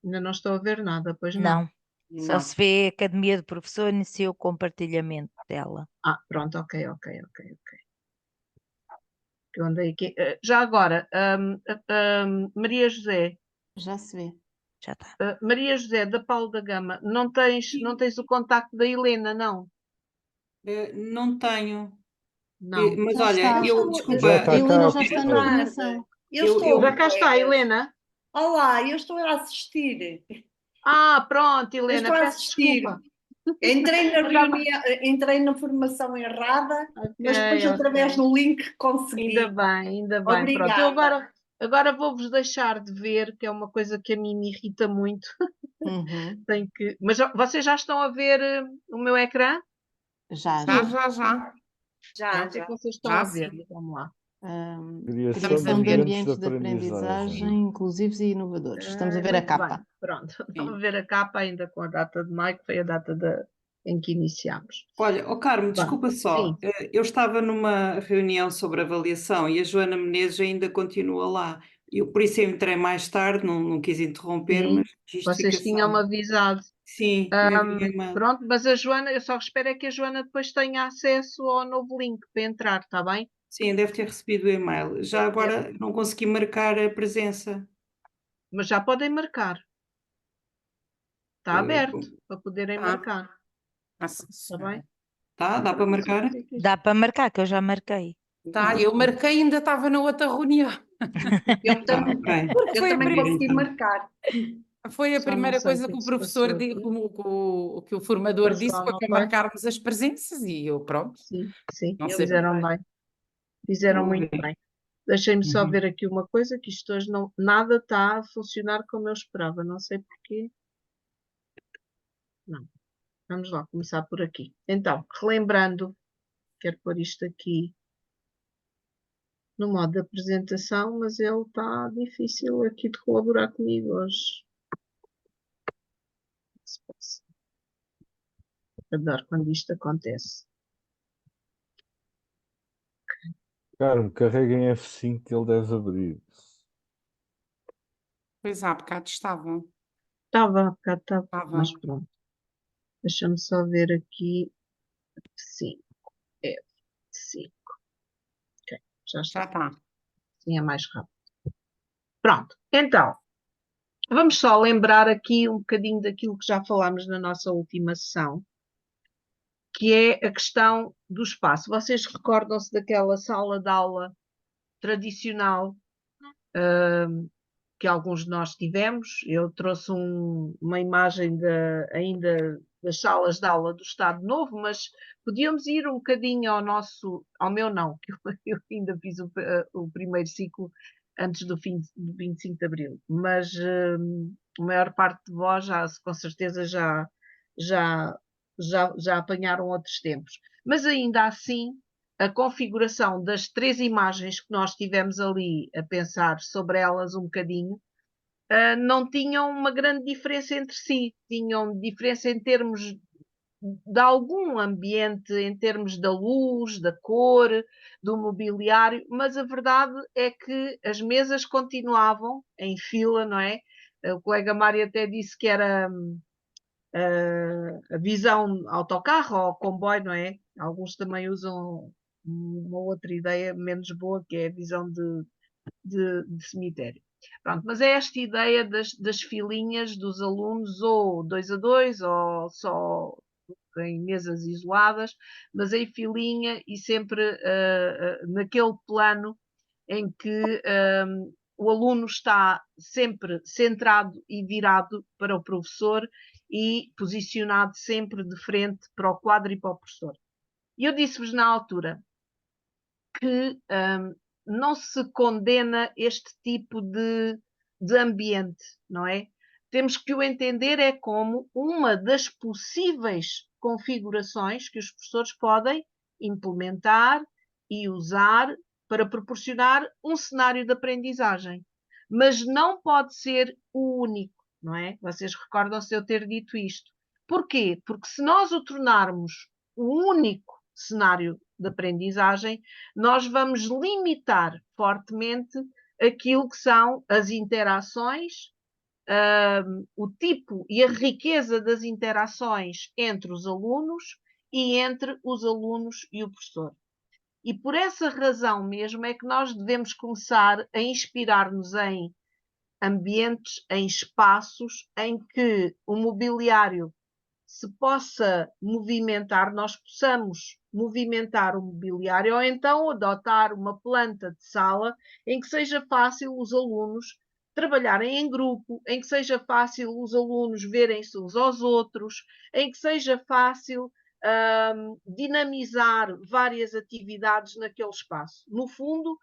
Ainda não estou a ver nada, pois não. Não. Só se vê a Academia do Professor iniciou o compartilhamento dela. Pronto, ok. Que eu andei aqui. Já agora, Maria José. Já se vê. Já está. Maria José, da Paulo da Gama, não tens o contacto da Helena, não? Não tenho. Não. Mas Já olha, está. desculpa. Já está A Helena cá, já está na professora. formação. Já cá está, Helena. Olá, eu estou a assistir. Pronto, Eu Helena, estou a peço assistir. desculpa. Entrei na reunião, entrei na formação errada, mas depois através do link consegui. Ainda bem. Obrigada. Pronto, eu agora vou-vos deixar de ver, que é uma coisa que a mim me irrita muito. Mas vocês já estão a ver o meu ecrã? Já. Já. O que é que vocês estão a ver? Vamos lá. Criação de ambientes de aprendizagem inclusivos e inovadores. Estamos a ver a capa. Bem. Pronto, estão a ver a capa ainda com a data de maio, que foi a data em que iniciámos. Olha, Carmo, desculpa só. Sim. Eu estava numa reunião sobre avaliação e a Joana Menezes ainda continua lá. Por isso eu entrei mais tarde, não quis interromper, Sim, mas vocês tinham-me avisado. Sim, eu enviei e-mail. Pronto, mas a Joana, eu só espero é que a Joana depois tenha acesso ao novo link para entrar, está bem? Sim, deve ter recebido o e-mail. Já agora não consegui marcar a presença. Mas já podem marcar. Está aberto para poderem marcar. Está bem? Dá para marcar? Dá para marcar, que eu já marquei. Eu marquei, ainda estava na outra reunião. Eu também, Porque foi a também primeira- consegui marcar. Foi a Só não primeira sei o coisa que que o se professor passou disse, aqui. que o formador Passou, disse, foi não para foi? marcarmos as presenças e eu pronto. Sim, Não sei fizeram bem. Fizeram Vamos muito ver. bem. Deixem-me só Uhum. ver aqui uma coisa, que isto hoje nada está a funcionar como eu esperava, não sei porquê. Não. Vamos lá, começar por aqui. Então, relembrando, quero pôr isto aqui no modo de apresentação, mas ele está difícil aqui de colaborar comigo hoje. O que se passa? Adoro quando isto acontece. Carmo, carrega em F5 que ele deve abrir. Pois há bocado estavam. Estava, há bocado estava, Estava. mas pronto. Deixa-me só ver aqui. F5. F5. Ok, já Já está. está. Sim, é mais rápido. Pronto, então, vamos só lembrar aqui um bocadinho daquilo que já falámos na nossa última sessão, que é a questão do espaço. Vocês recordam-se daquela sala de aula tradicional que alguns de nós tivemos? Eu trouxe uma imagem ainda das salas de aula do Estado Novo, mas podíamos ir um bocadinho ao meu não, que eu ainda fiz o primeiro ciclo antes do 25 de Abril, mas a maior parte de vós com certeza já apanharam outros tempos. Mas ainda assim, a configuração das 3 imagens que nós tivemos ali a pensar sobre elas um bocadinho, não tinham uma grande diferença entre si, tinham diferença em termos de algum ambiente, em termos da luz, da cor, do mobiliário, mas a verdade é que as mesas continuavam em fila, não é? O colega Mário até disse que era a visão autocarro ou comboio, não é? Alguns também usam uma outra ideia menos boa, que é a visão de cemitério. Pronto, mas é esta ideia das filinhas dos alunos, ou 2 a 2, ou só em mesas isoladas, mas em filinha e sempre naquele plano em que o aluno está sempre centrado e virado para o professor e posicionado sempre de frente para o quadro e para o professor. E eu disse-vos na altura que não se condena este tipo de ambiente, não é? Temos que o entender como uma das possíveis configurações que os professores podem implementar e usar para proporcionar um cenário de aprendizagem. Mas não pode ser o único, não é? Vocês recordam-se de eu ter dito isto. Porquê? Porque se nós o tornarmos o único cenário de aprendizagem, nós vamos limitar fortemente aquilo que são as interações, o tipo e a riqueza das interações entre os alunos e entre os alunos e o professor. E por essa razão mesmo é que nós devemos começar a inspirar-nos em ambientes, em espaços em que o mobiliário se possa movimentar, nós possamos movimentar o mobiliário ou então adotar uma planta de sala em que seja fácil os alunos trabalharem em grupo, em que seja fácil os alunos verem-se uns aos outros, em que seja fácil dinamizar várias atividades naquele espaço. No fundo,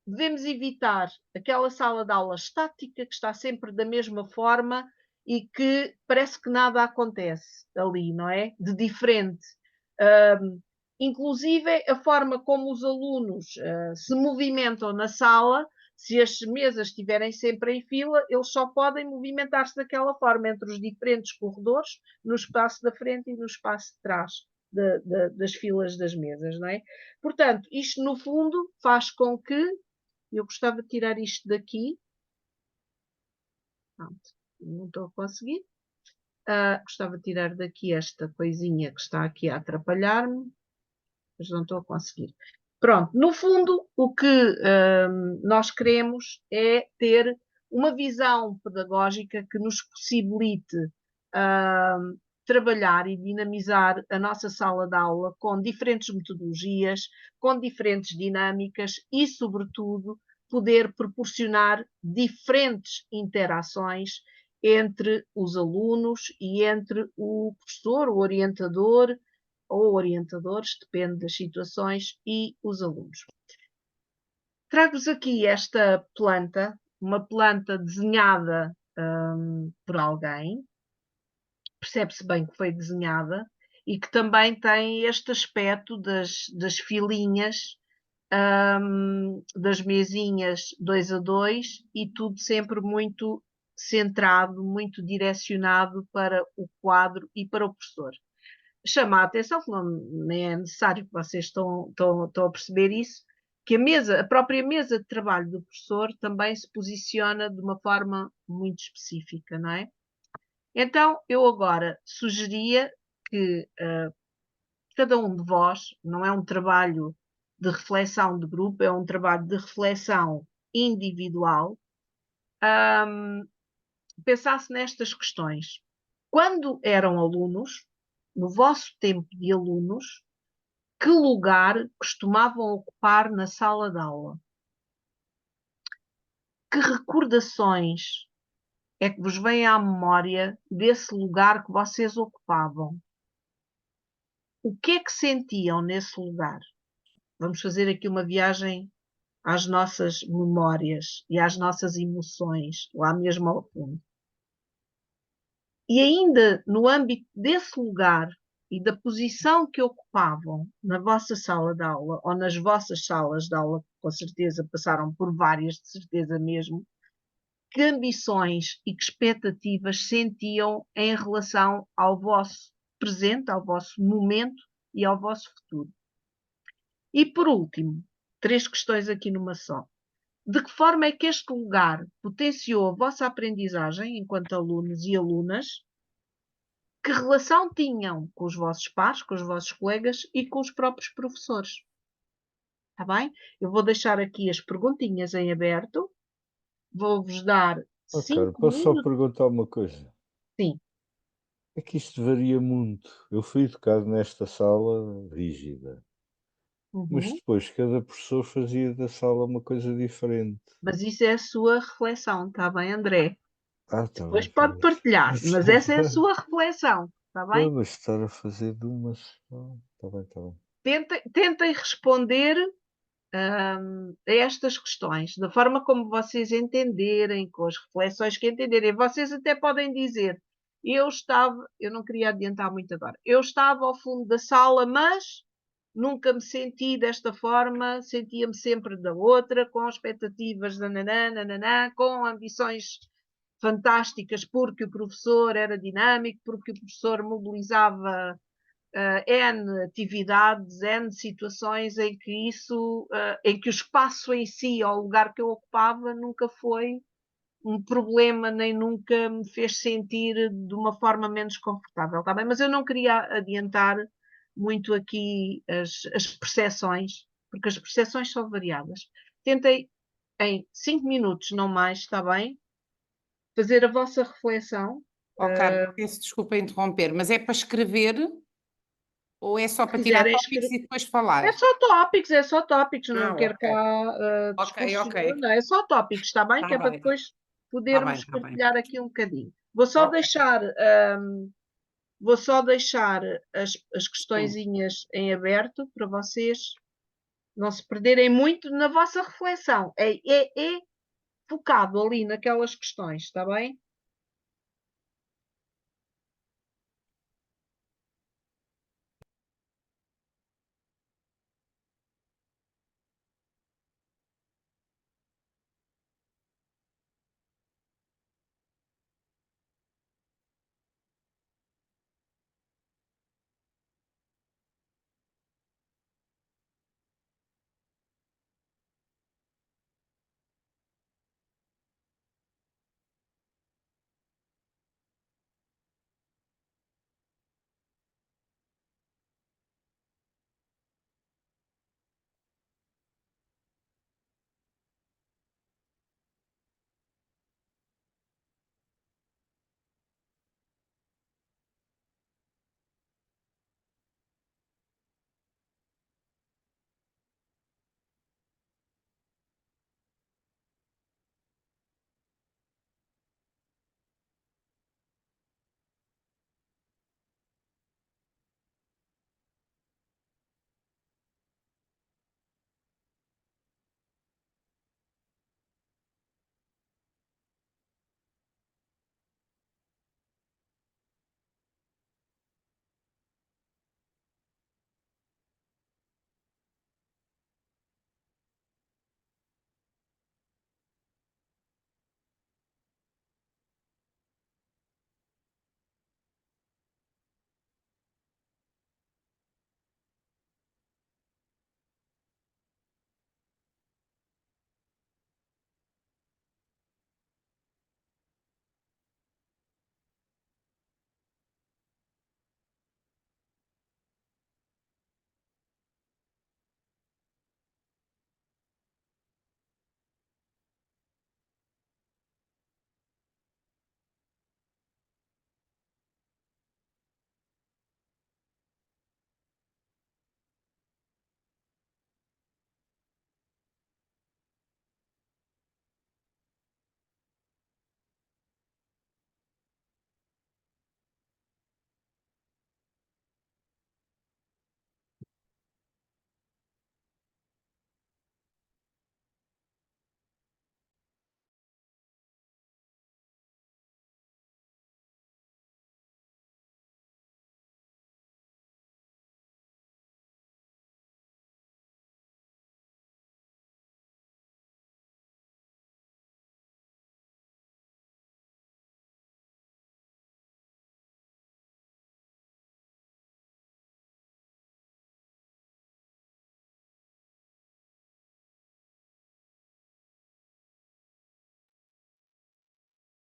devemos evitar aquela sala de aula estática que está sempre da mesma forma e que parece que nada acontece ali, não é? De diferente. Inclusive, a forma como os alunos se movimentam na sala, se as mesas estiverem sempre em fila, eles só podem movimentar-se daquela forma entre os diferentes corredores, no espaço da frente e no espaço de trás das filas das mesas, não é? Portanto, isto no fundo faz com que, eu gostava de tirar isto daqui, pronto, não estou a conseguir, gostava de tirar daqui esta coisinha que está aqui a atrapalhar-me, mas não estou a conseguir. Pronto, no fundo, o que nós queremos é ter uma visão pedagógica que nos possibilite trabalhar e dinamizar a nossa sala de aula com diferentes metodologias, com diferentes dinâmicas e, sobretudo, poder proporcionar diferentes interações entre os alunos e entre o professor, o orientador ou orientadores, depende das situações, e os alunos. Trago-vos aqui esta planta, uma planta desenhada por alguém, percebe-se bem que foi desenhada, e que também tem este aspecto das filinhas, das mesinhas 2 a 2, e tudo sempre muito centrado, muito direcionado para o quadro e para o professor. Chama a atenção, que não nem é necessário que vocês estão a perceber isso, que a própria mesa de trabalho do professor também se posiciona de uma forma muito específica, não é? Então, eu agora sugeria que cada um de vós, não é um trabalho de reflexão de grupo, é um trabalho de reflexão individual, pensasse nestas questões. Quando eram alunos, no vosso tempo de alunos, que lugar costumavam ocupar na sala de aula? Que recordações é que vos vêm à memória desse lugar que vocês ocupavam? O que é que sentiam nesse lugar? Vamos fazer aqui uma viagem às nossas memórias e às nossas emoções, lá mesmo ao fundo. E ainda no âmbito desse lugar e da posição que ocupavam na vossa sala de aula ou nas vossas salas de aula, com certeza passaram por várias, de certeza mesmo, que ambições e que expectativas sentiam em relação ao vosso presente, ao vosso momento e ao vosso futuro. E por último, 3 questões aqui numa só. De que forma é que este lugar potenciou a vossa aprendizagem enquanto alunos e alunas? Que relação tinham com os vossos pares, com os vossos colegas e com os próprios professores? Está bem? Eu vou deixar aqui as perguntinhas em aberto. Vou-vos dar 5 posso só minutos. perguntar uma coisa? Sim. É que isto varia muito. Eu fui educado nesta sala rígida. Mas depois cada professor fazia da sala uma coisa diferente. Mas isso é a sua reflexão, está bem, André? Depois Tá pode bem. partilhar, mas essa é a sua reflexão, está bem? Não, mas estar a fazer de uma só. Está bem. Tentem responder a estas questões, da forma como vocês entenderem, com as reflexões que entenderem. Vocês até podem dizer, eu não queria adiantar muito agora, eu estava ao fundo da sala, mas nunca me senti desta forma, sentia-me sempre da outra, com expectativas, nananã, com ambições fantásticas, porque o professor era dinâmico, porque o professor mobilizava N atividades, N situações em que em que o espaço em si, ou o lugar que eu ocupava, nunca foi um problema, nem nunca me fez sentir de uma forma menos confortável, tá bem? Mas eu não queria adiantar muito aqui as percepções, porque as percepções são variadas. Tentei em 5 minutos, não mais, está bem? Fazer a vossa reflexão. Carla, peço desculpa interromper, mas é para escrever ou é só para tirar quiserem tópicos e depois falar? É só tópicos, não quero ok. cá discursos, não, é só tópicos, está bem? Tá Que é para bem. depois podermos Tá bem. partilhar aqui um bocadinho. Vou só deixar as questõezinhas em aberto para vocês não se perderem muito na vossa reflexão. É focado ali naquelas questões, está bem?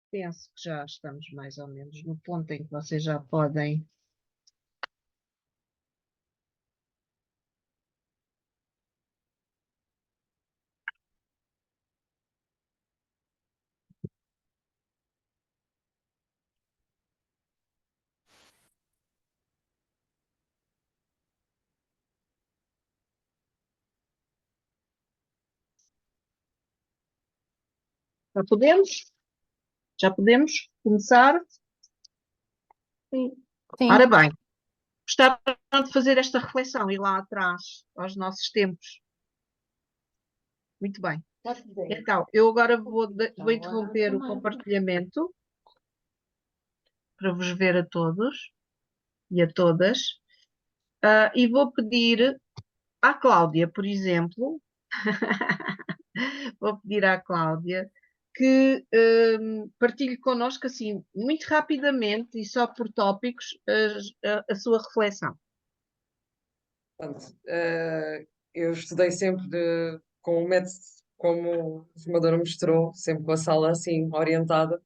Penso que já estamos mais ou menos no ponto em que vocês já podem. Já podemos? Já podemos começar? Sim. Ora bem, gostaram de fazer esta reflexão e lá atrás, aos nossos tempos? Muito bem. Então, eu agora vou interromper o compartilhamento. para vos ver a todos e a todas. E vou pedir à Cláudia, por exemplo, vou pedir à Cláudia que partilhe connosco, assim, muito rapidamente e só por tópicos, a sua reflexão. Pronto, eu estudei sempre com o método como a formadora mostrou, sempre com a sala assim orientada.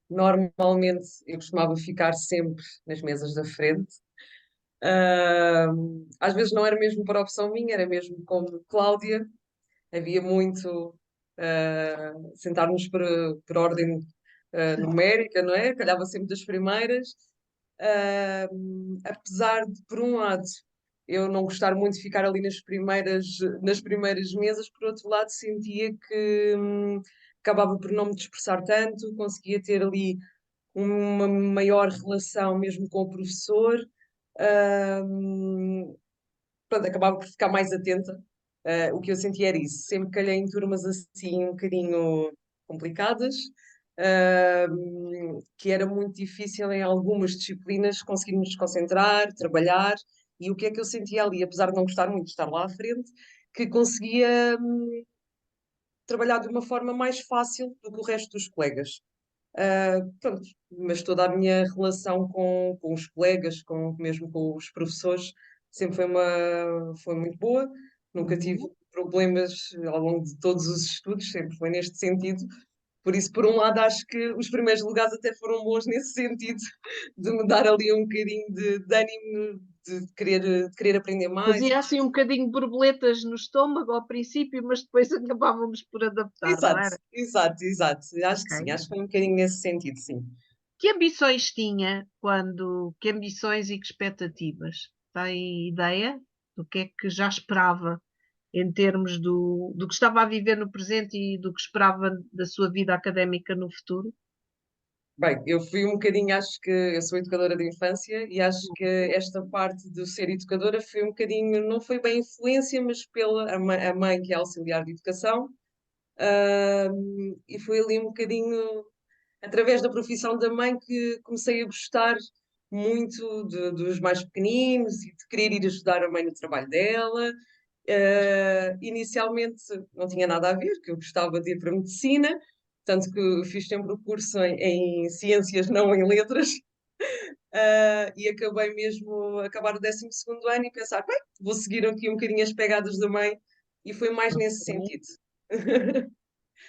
Normalmente eu costumava ficar sempre nas mesas da frente. Às vezes não era mesmo por opção minha, era mesmo como Cláudia. Havia muito sentar-nos por ordem numérica, não é? Calhava sempre das primeiras. Apesar de, por um lado, eu não gostar muito de ficar ali nas primeiras mesas, por outro lado, sentia que acabava por não me dispersar tanto, conseguia ter ali uma maior relação mesmo com o professor. Pronto, acabava por ficar mais atenta. O que eu sentia era isso. Sempre calhei em turmas assim um bocadinho complicadas, que era muito difícil em algumas disciplinas conseguirmos concentrar, trabalhar. E o que é que eu sentia ali, apesar de não gostar muito de estar lá à frente, que conseguia trabalhar de uma forma mais fácil do que o resto dos colegas. Pronto, mas toda a minha relação com os colegas, mesmo com os professores, sempre foi muito boa. Nunca tive problemas ao longo de todos os estudos, sempre foi neste sentido. Por isso, por um lado, acho que os primeiros lugares até foram bons nesse sentido, de me dar ali um bocadinho de ânimo, de querer aprender mais. Fazia assim um bocadinho de borboletas no estômago ao princípio, mas depois acabávamos por adaptar, não era? Exato. Acho que sim, acho que foi um bocadinho nesse sentido, sim. Que ambições tinha que ambições e que expectativas? Tem ideia do que é que já esperava em termos do que estava a viver no presente e do que esperava da sua vida académica no futuro? Bem, eu fui um bocadinho, acho que eu sou educadora de infância e acho que esta parte de ser educadora foi um bocadinho, não foi bem influência, mas pela a mãe que é auxiliar de educação, e foi ali um bocadinho através da profissão da mãe que comecei a gostar muito dos mais pequeninos e de querer ir ajudar a mãe no trabalho dela. Inicialmente não tinha nada a ver, que eu gostava de ir para a medicina, tanto que fiz sempre o curso em ciências, não em letras, e acabei mesmo a acabar o 12º ano e pensar, bem, vou seguir aqui um bocadinho as pegadas da mãe, e foi mais nesse sentido.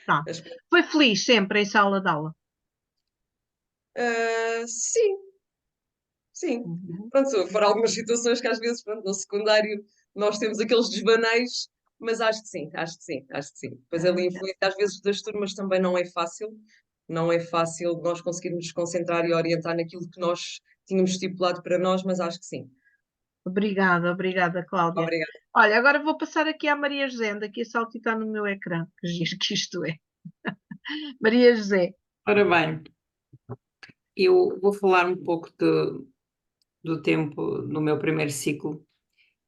Tá. Foi feliz sempre em sala de aula? Sim. Pronto, foram algumas situações que às vezes, pronto, no secundário nós temos aqueles desvaneios, mas acho que sim. Depois ali a influência às vezes das turmas também não é fácil nós conseguirmos nos concentrar e orientar naquilo que nós tínhamos estipulado para nós, mas acho que sim. Obrigada, Cláudia. Obrigada. Olha, agora vou passar aqui à Maria José, anda aqui a saltitar no meu ecrã, que giro que isto é. Maria José. Ora bem, eu vou falar um pouco do tempo no meu primeiro ciclo.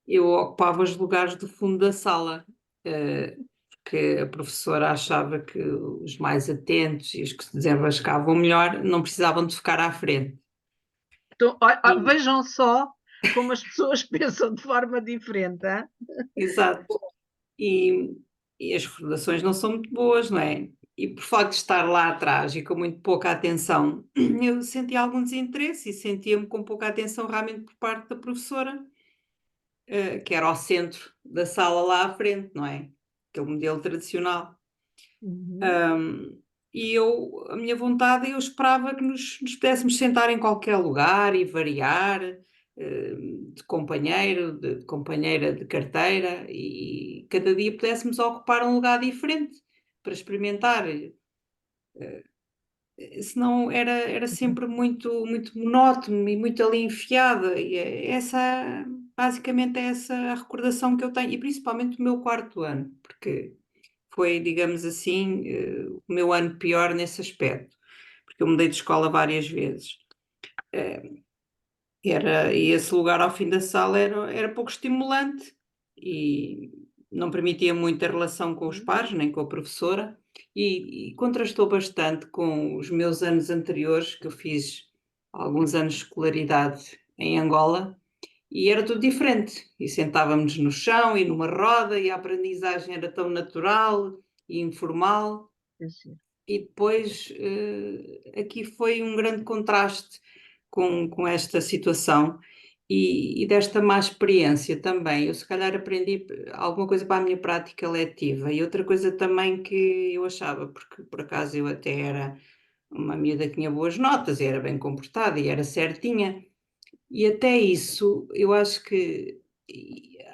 Eu ocupava os lugares do fundo da sala, porque a professora achava que os mais atentos e os que se desenrascavam melhor não precisavam de ficar à frente. Então, vejam só como as pessoas pensam de forma diferente. Hein? Exato. E as recordações não são muito boas, não é? E por facto de estar lá atrás e com muito pouca atenção, eu sentia algum desinteresse e sentia-me com pouca atenção realmente por parte da professora, que era ao centro da sala lá à frente, não é? Aquele modelo tradicional. E a minha vontade, eu esperava que nos pudéssemos sentar em qualquer lugar e variar, de companheiro, de companheira de carteira, e cada dia pudéssemos ocupar um lugar diferente para experimentar. Senão era sempre muito monótono e muito ali enfiada. E basicamente é essa a recordação que eu tenho, e principalmente do meu 4º ano, porque foi, digamos assim, o meu ano pior nesse aspecto, porque eu mudei de escola várias vezes. E esse lugar ao fim da sala era pouco estimulante e não permitia muita relação com os pares, nem com a professora, e contrastou bastante com os meus anos anteriores, que eu fiz alguns anos de escolaridade em Angola, e era tudo diferente. E sentávamos no chão e numa roda, e a aprendizagem era tão natural e informal. E depois aqui foi um grande contraste com esta situação e desta má experiência também. Eu se calhar aprendi alguma coisa para a minha prática letiva e outra coisa também que eu achava, porque por acaso eu até era uma miúda que tinha boas notas, e era bem comportada e era certinha, e até isso eu acho que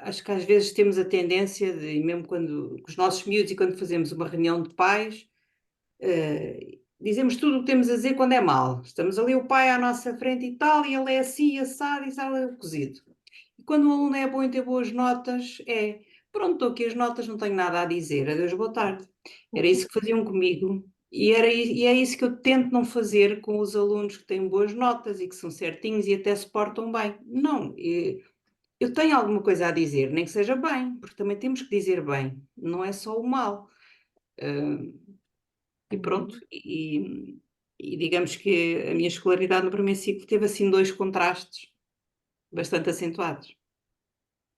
às vezes temos a tendência de, mesmo quando com os nossos miúdos e quando fazemos uma reunião de pais, dizemos tudo o que temos a dizer quando é mal. Estamos ali o pai à nossa frente e tal, e ele é assim, assado e sala cozido. E quando o aluno é bom e tem boas notas, pronto, estou aqui as notas, não tenho nada a dizer, adeus, boa tarde. Era isso que faziam comigo. E é isso que eu tento não fazer com os alunos que têm boas notas e que são certinhos e até se portam bem. Não, eu tenho alguma coisa a dizer, nem que seja bem, porque também temos que dizer bem, não é só o mal. E pronto, e digamos que a minha escolaridade no primeiro ciclo teve assim 2 contrastes bastante acentuados.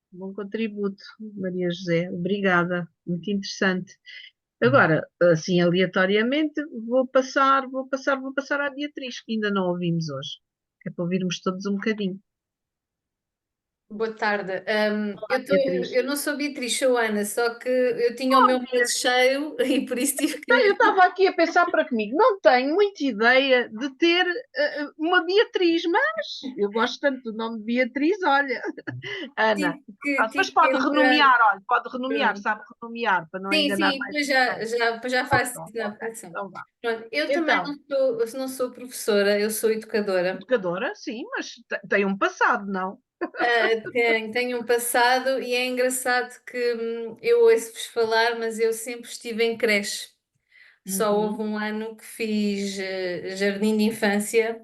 Bom contributo, Maria José, obrigada, muito interessante. Agora, assim aleatoriamente, vou passar à Beatriz, que ainda não ouvimos hoje, que é para ouvirmos todos um bocadinho. Boa tarde. Beatriz. Eu não sou Beatriz, sou Ana, só que eu tinha o meu mês cheio e por isso tive que. Eu estava aqui a pensar para comigo, não tenho muita ideia de ter uma Beatriz, mas eu gosto tanto do nome de Beatriz, olha, Ana. Mas pode renomear, olha, pode renomear, sabe renomear, para não enganar Sim, mais. depois já faço isso na aplicação. Pronto, eu também não sou professora, eu sou educadora. Educadora, sim, mas tem um passado, não? Tenho um passado e é engraçado que eu ouço-vos falar, mas eu sempre estive em creche. Só houve um ano que fiz jardim de infância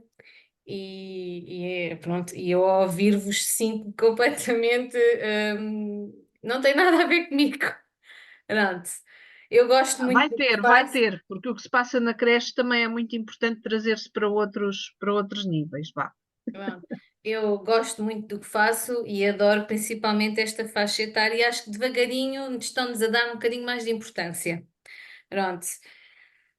pronto, e eu ao ouvir-vos sinto completamente não tem nada a ver comigo. Pronto. Eu gosto muito Vai ter, porque o que se passa na creche também é muito importante trazer-se para outros níveis, vá. Eu gosto muito do que faço e adoro principalmente esta faixa etária e acho que devagarinho estão-nos a dar um bocadinho mais de importância. Pronto.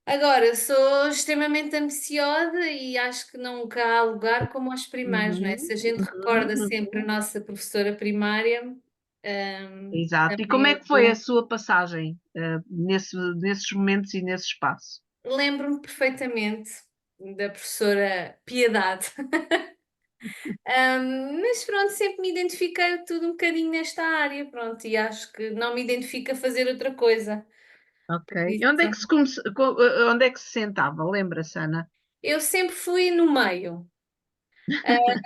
Agora, sou extremamente ambiciosa e acho que nunca há lugar como aos primários, não é? Se a gente recorda sempre a nossa professora primária. Exato. E como é que foi a sua passagem nesses momentos e nesse espaço? Lembro-me perfeitamente da professora Piedade. Mas pronto, sempre me identifiquei tudo um bocadinho nesta área, pronto, e acho que não me identifico a fazer outra coisa. Ok. E onde é que se sentava? Lembra-se, Ana? Eu sempre fui no meio.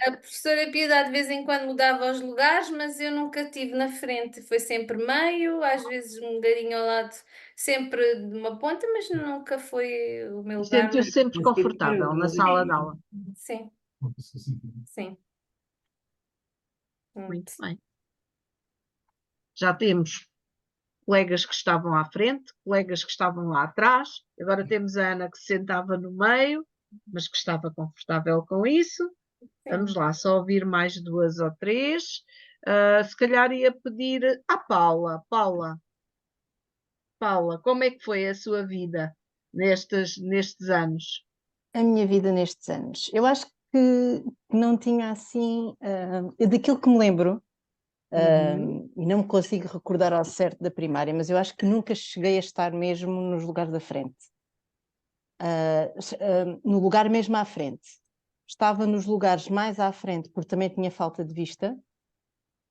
A professora Piedade de vez em quando mudava os lugares, mas eu nunca estive na frente. Foi sempre meio, às vezes um lugarinho ao lado, sempre de uma ponta, mas nunca foi o meu lugar. Sentiu-se sempre confortável na sala de aula? Sim. Sim. Muito bem. Já temos colegas que estavam à frente, colegas que estavam lá atrás, agora temos a Ana que se sentava no meio, mas que estava confortável com isso. Vamos lá, só ouvir mais 2 ou 3. Se calhar ia pedir à Paula. Paula, como é que foi a sua vida nestes anos? A minha vida nestes anos. Eu acho que não tinha assim, daquilo que me lembro, e não me consigo recordar ao certo da primária, mas eu acho que nunca cheguei a estar mesmo nos lugares da frente. No lugar mesmo à frente. Estava nos lugares mais à frente porque também tinha falta de vista,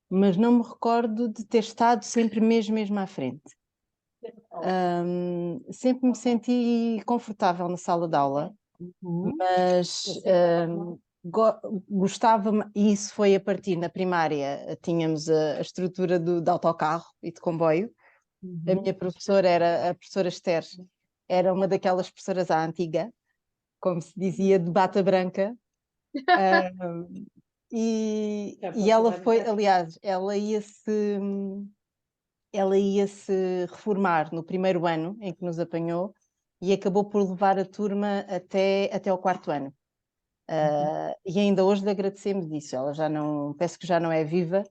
mas não me recordo de ter estado sempre mesmo à frente. Sempre me senti confortável na sala de aula, mas gostava, e isso foi a partir na primária, tínhamos a estrutura de autocarro e de comboio. A minha professora era a professora Esther, era uma daquelas professoras à antiga, como se dizia, de bata branca. E ela foi, aliás, ela ia-se reformar no primeiro ano em que nos apanhou e acabou por levar a turma até ao 4º ano. E ainda hoje lhe agradecemos disso. Ela já não, penso que já não é viva,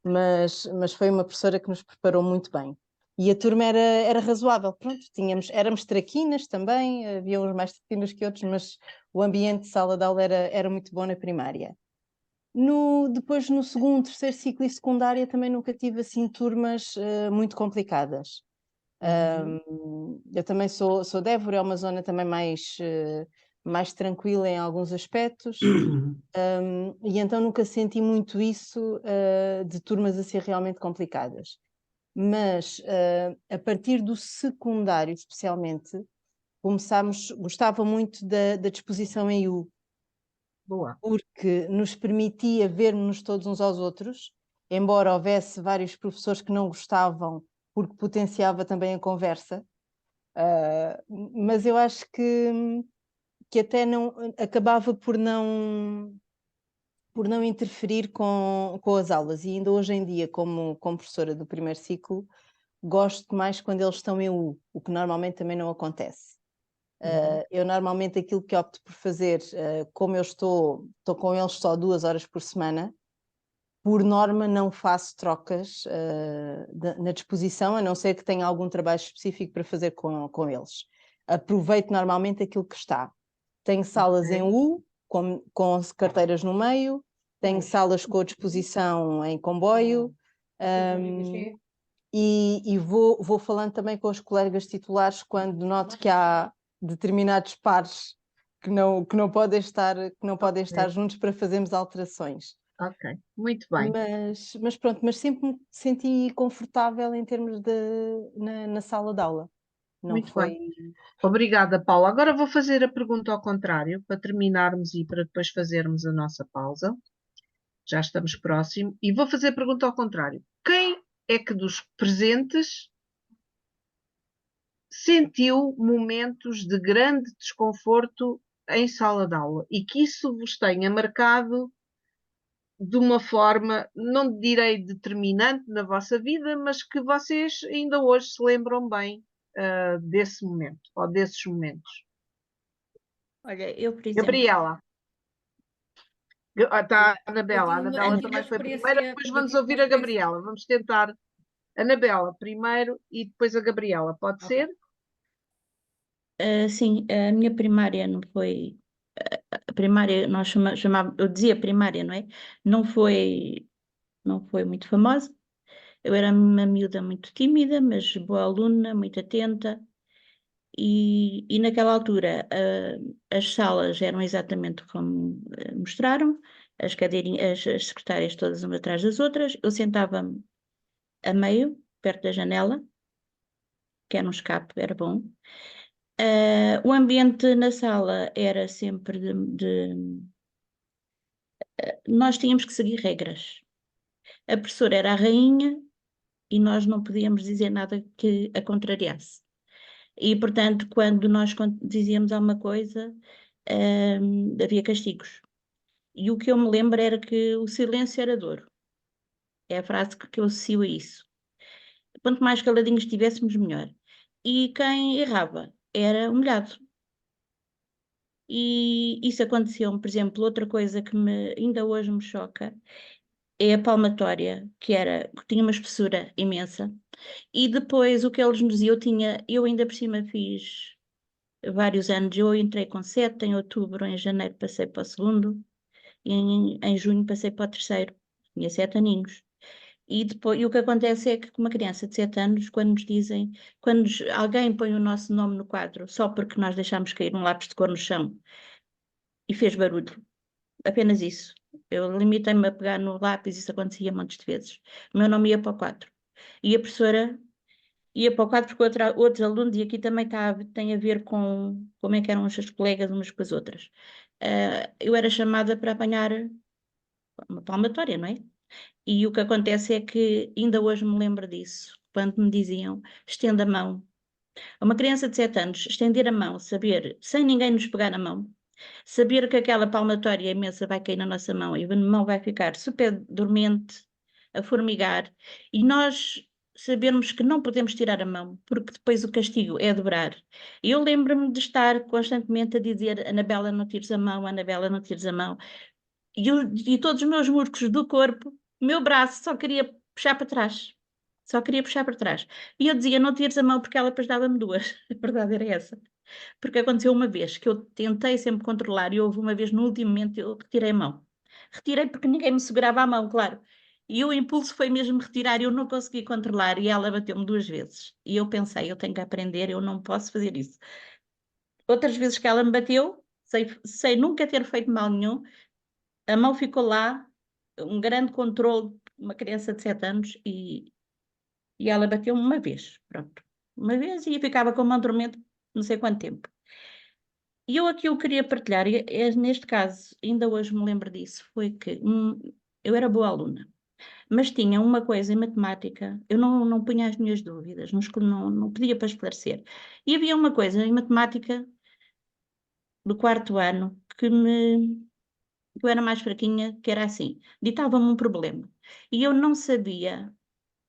mas foi uma professora que nos preparou muito bem. E a turma era razoável, pronto, éramos traquinas também, havia uns mais traquinas que outros, mas o ambiente de sala de aula era muito bom na primária. Depois no segundo, terceiro ciclo e secundária também nunca tive assim turmas muito complicadas. Eu também sou de Évora, é uma zona também mais tranquila em alguns aspectos, e então nunca senti muito isso de turmas assim realmente complicadas. Mas a partir do secundário, especialmente, gostava muito da disposição em U. Boa. Porque nos permitia vermos todos uns aos outros, embora houvesse vários professores que não gostavam, porque potenciava também a conversa, mas eu acho que até não acabava por não interferir com as aulas, e ainda hoje em dia, como professora do primeiro ciclo, gosto mais quando eles estão em U, o que normalmente também não acontece. Eu normalmente aquilo que opto por fazer, como eu estou com eles só 2 horas por semana, por norma não faço trocas na disposição, a não ser que tenha algum trabalho específico para fazer com eles. Aproveito normalmente aquilo que está. Tenho salas em U, com carteiras no meio, tenho salas com a disposição em comboio, e vou falando também com os colegas titulares quando noto que há determinados pares que não podem estar juntos para fazermos alterações. Ok, muito bem. Mas pronto, mas sempre me senti confortável em termos na sala de aula. Não Muito foi... bem. Obrigada, Paula. Agora vou fazer a pergunta ao contrário, para terminarmos e para depois fazermos a nossa pausa. Já estamos próximo. E vou fazer a pergunta ao contrário. Quem é que dos presentes sentiu momentos de grande desconforto em sala de aula e que isso vos tenha marcado de uma forma, não direi determinante na vossa vida, mas que vocês ainda hoje se lembram bem desse momento ou desses momentos? Olha, eu, por exemplo, Gabriela. Está a Anabela. A eu Anabela tive uma também foi a primeira, experiência, depois eu vamos tive uma ouvir a experiência. Gabriela. Vamos tentar Anabela primeiro e depois a Gabriela. Pode Ok. ser? Sim, a minha primária não foi. A primária, nós chamávamos, eu dizia primária, não é? Não foi muito famosa. Eu era uma miúda muito tímida, mas boa aluna, muito atenta. E naquela altura, as salas eram exatamente como mostraram, as cadeirinhas, as secretárias todas uma atrás das outras. Eu sentava-me a meio, perto da janela, que era um escape, era bom. O ambiente na sala era sempre nós tínhamos que seguir regras. A professora era a rainha e nós não podíamos dizer nada que a contrariasse. E, portanto, quando nós dizíamos alguma coisa, havia castigos. E o que eu me lembro era que o silêncio era dor. É a frase que eu associo a isso. Quanto mais caladinhos estivéssemos, melhor. E quem errava era humilhado. E isso aconteceu-me, por exemplo, outra coisa que ainda hoje me choca é a palmatória, que tinha uma espessura imensa. E depois o que eles nos diziam, eu ainda por cima fiz vários anos, eu entrei com 7, em outubro, em janeiro passei para o segundo, e em junho passei para o terceiro, tinha 7 aninhos. E o que acontece é que com uma criança de 7 anos, quando alguém põe o nosso nome no quadro, só porque nós deixámos cair um lápis de cor no chão e fez barulho, apenas isso. Eu limitei-me a pegar no lápis, isso acontecia montes de vezes. O meu nome ia para o quadro. E a professora ia para o quadro porque outros alunos, e aqui também tem a ver com como é que eram as colegas umas com as outras. Eu era chamada para apanhar uma palmatória, não é? E o que acontece é que ainda hoje me lembro disso, quando me diziam, estenda a mão. A uma criança de 7 anos, estender a mão, saber, sem ninguém nos pegar na mão, saber que aquela palmatória imensa vai cair na nossa mão e a mão vai ficar super dormente, a formigar, e nós sabermos que não podemos tirar a mão, porque depois o castigo é dobrar. Eu lembro-me de estar constantemente a dizer: Anabela, não tires a mão, Anabela, não tires a mão. E todos os meus músculos do corpo, o meu braço só queria puxar para trás. Só queria puxar para trás. E eu dizia: não tires a mão, porque ela depois dava-me duas. A verdade era essa. Porque aconteceu uma vez que eu tentei sempre controlar e houve uma vez no último momento eu retirei a mão. Retirei porque ninguém me segurava a mão, claro. E o impulso foi mesmo retirar e eu não consegui controlar e ela bateu-me 2 vezes. E eu pensei: eu tenho que aprender, eu não posso fazer isso. Outras vezes que ela me bateu, sei nunca ter feito mal nenhum, a mão ficou lá, um grande controle, uma criança de 7 anos, e ela bateu-me uma vez, pronto. Uma vez e ficava com a mão dormente não sei quanto tempo. E eu aqui eu queria partilhar, e neste caso, ainda hoje me lembro disso, foi que eu era boa aluna, mas tinha uma coisa em matemática, eu não punha as minhas dúvidas, não pedia para esclarecer. E havia uma coisa em matemática do 4º ano que eu era mais fraquinha, que era assim, ditava-me um problema. E eu não sabia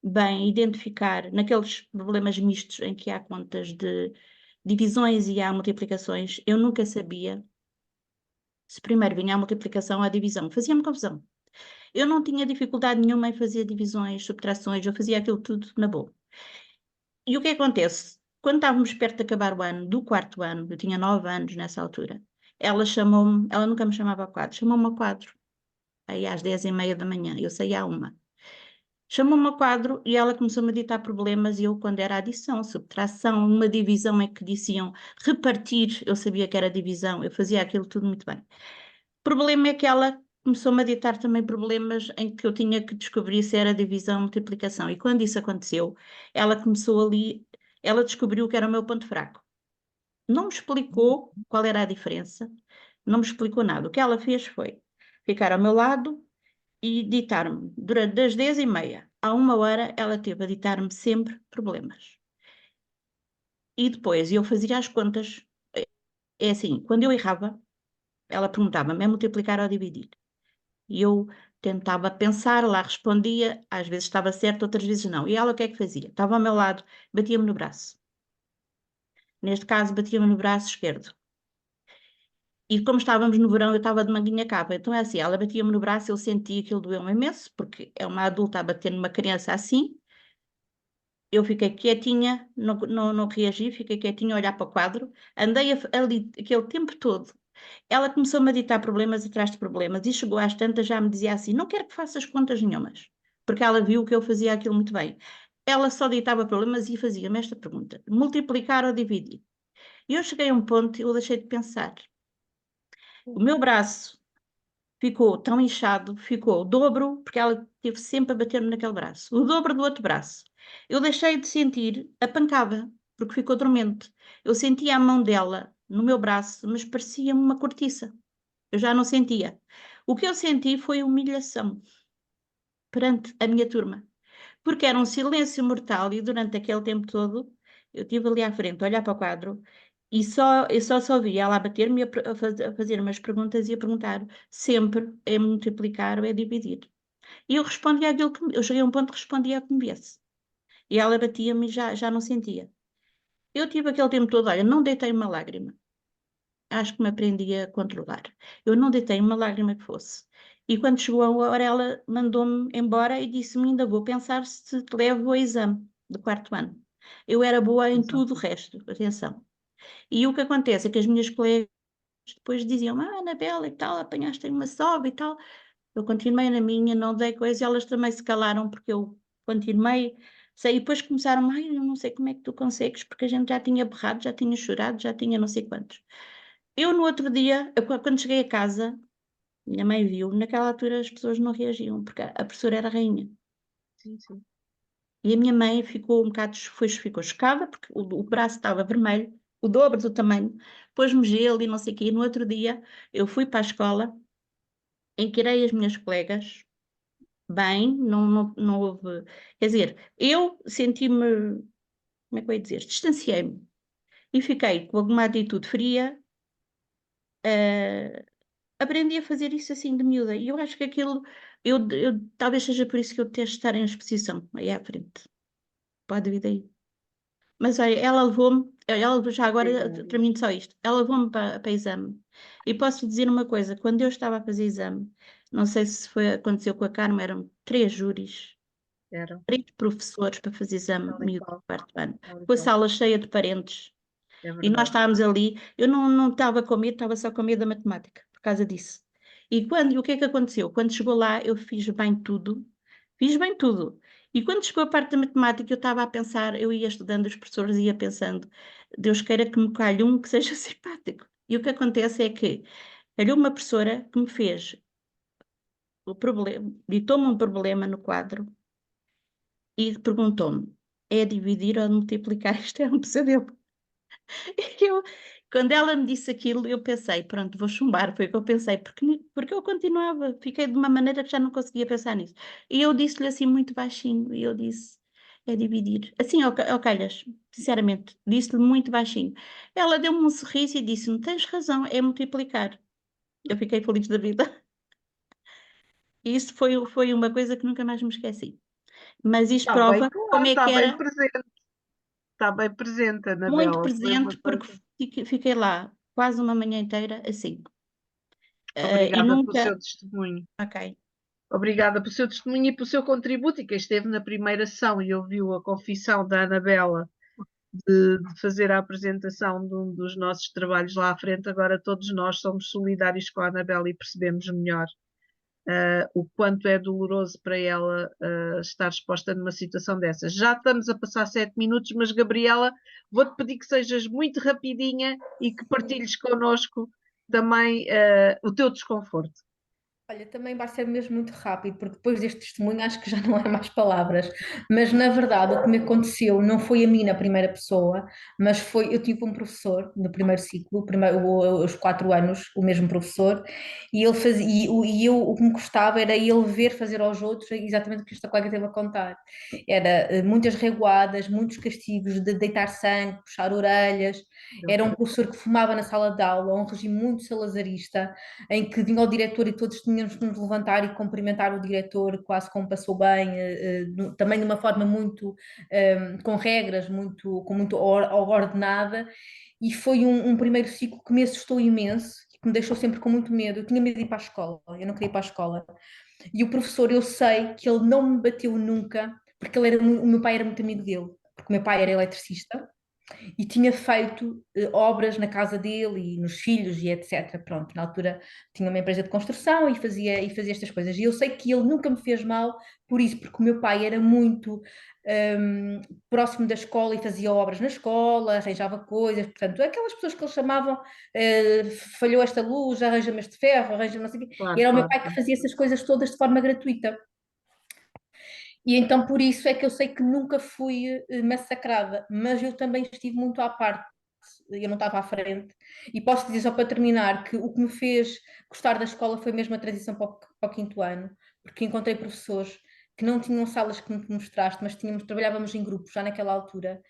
bem identificar naqueles problemas mistos em que há contas de divisões e há multiplicações, eu nunca sabia se primeiro vinha a multiplicação ou a divisão. Fazia-me confusão. Eu não tinha dificuldade nenhuma em fazer divisões, subtrações, eu fazia aquilo tudo na boa. E o que acontece? Quando estávamos perto de acabar o ano, do 4º ano, eu tinha 9 anos nessa altura, ela chamou-me, ela nunca me chamava a quadro, chamou-me a quadro, aí às 10h30 da manhã, eu saía à 1. Chamou-me a quadro e ela começou-me a ditar problemas e eu, quando era adição, subtração, uma divisão em que diziam repartir, eu sabia que era divisão, eu fazia aquilo tudo muito bem. O problema é que ela começou-me a ditar também problemas em que eu tinha que descobrir se era divisão ou multiplicação. E quando isso aconteceu, ela começou ali, ela descobriu que era o meu ponto fraco. Não me explicou qual era a diferença, não me explicou nada. O que ela fez foi ficar ao meu lado e ditar-me, durante das 10h30 à 1h, ela teve a ditar-me sempre problemas. E depois eu fazia as contas, é assim, quando eu errava, ela perguntava-me: é multiplicar ou dividir? E eu tentava pensar, lá respondia, às vezes estava certo, outras vezes não. E ela o que é que fazia? Estava ao meu lado, batia-me no braço. Neste caso, batia-me no braço esquerdo. E como estávamos no verão, eu estava de manguinha capa. Então é assim, ela batia-me no braço, eu sentia que ele doeu-me imenso, porque é uma adulta a bater numa criança assim. Eu fiquei quietinha, não reagi, fiquei quietinha a olhar para o quadro. Andei ali aquele tempo todo. Ela começou-me a ditar problemas atrás de problemas e chegou às tantas, já me dizia assim: não quero que faças contas nenhumas, porque ela viu que eu fazia aquilo muito bem. Ela só ditava problemas e fazia-me esta pergunta: multiplicar ou dividir? E eu cheguei a um ponto e eu deixei de pensar. O meu braço ficou tão inchado, ficou o dobro, porque ela teve sempre a bater-me naquele braço, o dobro do outro braço. Eu deixei de sentir a pancada, porque ficou dormente. Eu sentia a mão dela no meu braço, mas parecia-me uma cortiça. Eu já não sentia. O que eu senti foi humilhação perante a minha turma, porque era um silêncio mortal e durante aquele tempo todo eu estive ali à frente a olhar para o quadro e eu só via ela a bater-me a fazer umas perguntas e a perguntar sempre: é multiplicar ou é dividir? E eu respondia aquilo que eu cheguei a um ponto que respondia como viesse. E ela batia-me e já não sentia. Eu tive aquele tempo todo, olha, não deitei uma lágrima. Acho que me aprendi a controlar. Eu não deitei uma lágrima que fosse. E quando chegou a hora, ela mandou-me embora e disse-me: ainda vou pensar se te levo ao exame do 4º ano. Eu era boa em tudo o resto, atenção. E o que acontece é que as minhas colegas depois diziam: Anabela e tal, apanhaste uma sova e tal. Eu continuei na minha, não dei coisa, e elas também se calaram porque eu continuei. Sei, e depois começaram: ai, eu não sei como é que tu consegues, porque a gente já tinha berrado, já tinha chorado, já tinha não sei quantos. Eu no outro dia, quando cheguei a casa, minha mãe viu, naquela altura as pessoas não reagiam, porque a professora era rainha. Sim, sim. E a minha mãe ficou um bocado, ficou chocada, porque o braço estava vermelho, o dobro do tamanho, pôs-me gelo e não sei o quê. E no outro dia eu fui para a escola, encarei as minhas colegas, bem, não houve... Quer dizer, eu senti-me, como é que eu ia dizer, distanciei-me. E fiquei com alguma atitude fria, aprendi a fazer isso assim de miúda. E eu acho que aquilo, talvez seja por isso que eu detesto estar em exposição aí à frente. pode vir daí. Mas olha, já agora termino só isto, ela levou-me para exame. E posso dizer uma coisa, quando eu estava a fazer exame, não sei se aconteceu com a Carmen, eram 3 júris, 3 professores para fazer exame miúdo do 4º ano. Com a sala cheia de parentes. E nós estávamos ali, eu não estava com medo, estava só com medo da matemática, por causa disso. E o que é que aconteceu? Quando chegou lá, eu fiz bem tudo. E quando chegou a parte da matemática, eu estava a pensar, eu ia estudando os professores e ia pensando, Deus queira que me calhe um que seja simpático. E o que acontece é que calhou uma professora que me fez o problema, ditou-me um problema no quadro e perguntou-me, é dividir ou multiplicar? Isto é um pesadelo. Quando ela me disse aquilo, eu pensei, pronto, vou chumbar, foi o que eu pensei, porque eu continuava, fiquei de uma maneira que já não conseguia pensar nisso. E eu disse-lhe assim muito baixinho, e eu disse, é dividir. Assim, ao calhas, sinceramente, disse-lhe muito baixinho. Ela deu-me um sorriso e disse-me, tens razão, é multiplicar. Eu fiquei feliz da vida. E isso foi uma coisa que nunca mais me esqueci. Mas isto Está bem, prova claro, como é está que bem era presente. Está bem presente, muito Anabela. Foi uma presente, porque coisa. fiquei lá quase uma manhã inteira assim. E Obrigada pelo nunca. seu testemunho. Ok. Obrigada pelo seu testemunho e pelo seu contributo. E quem esteve na primeira sessão e ouviu a confissão da Anabela de fazer a apresentação de um dos nossos trabalhos lá à frente, agora todos nós somos solidários com a Anabela e percebemos melhor o quanto é doloroso para ela estar exposta numa situação dessas. Já estamos a passar 7 minutos, mas Gabriela, vou-te pedir que sejas muito rapidinha e que partilhes connosco também o teu desconforto. Olha, também vai ser mesmo muito rápido, porque depois deste testemunho acho que já não há mais palavras. Mas na verdade o que me aconteceu não foi a mim na primeira pessoa, mas foi, eu tive um professor no primeiro ciclo, os 4 anos, o mesmo professor, e ele fazia, o que me gostava era ele ver fazer aos outros exatamente o que esta colega teve a contar. Era muitas reguadas, muitos castigos de deitar sangue, puxar orelhas. Era um professor que fumava na sala de aula, um regime muito salazarista, em que vinha o diretor e todos tínhamos que nos levantar e cumprimentar o diretor, quase como passou bem, também de uma forma muito, com regras, com muito ordenada, e foi um primeiro ciclo que me assustou imenso, que me deixou sempre com muito medo. Eu tinha medo de ir para a escola, eu não queria ir para a escola. E o professor, eu sei que ele não me bateu nunca, porque o meu pai era muito amigo dele, porque o meu pai era eletricista, e tinha feito obras na casa dele e nos filhos e etc. Pronto, na altura tinha uma empresa de construção e fazia estas coisas. E eu sei que ele nunca me fez mal por isso, porque o meu pai era muito próximo da escola e fazia obras na escola, arranjava coisas, portanto, aquelas pessoas que eles chamavam falhou esta luz, arranja-me este ferro, arranja-me não sei o quê. Claro, E era o meu claro. pai que fazia essas coisas todas de forma gratuita. E então por isso é que eu sei que nunca fui massacrada, mas eu também estive muito à parte, eu não estava à frente. E posso dizer só para terminar que o que me fez gostar da escola foi mesmo a transição para o 5º ano, porque encontrei professores que não tinham salas que me mostraste, mas trabalhávamos em grupos já naquela altura,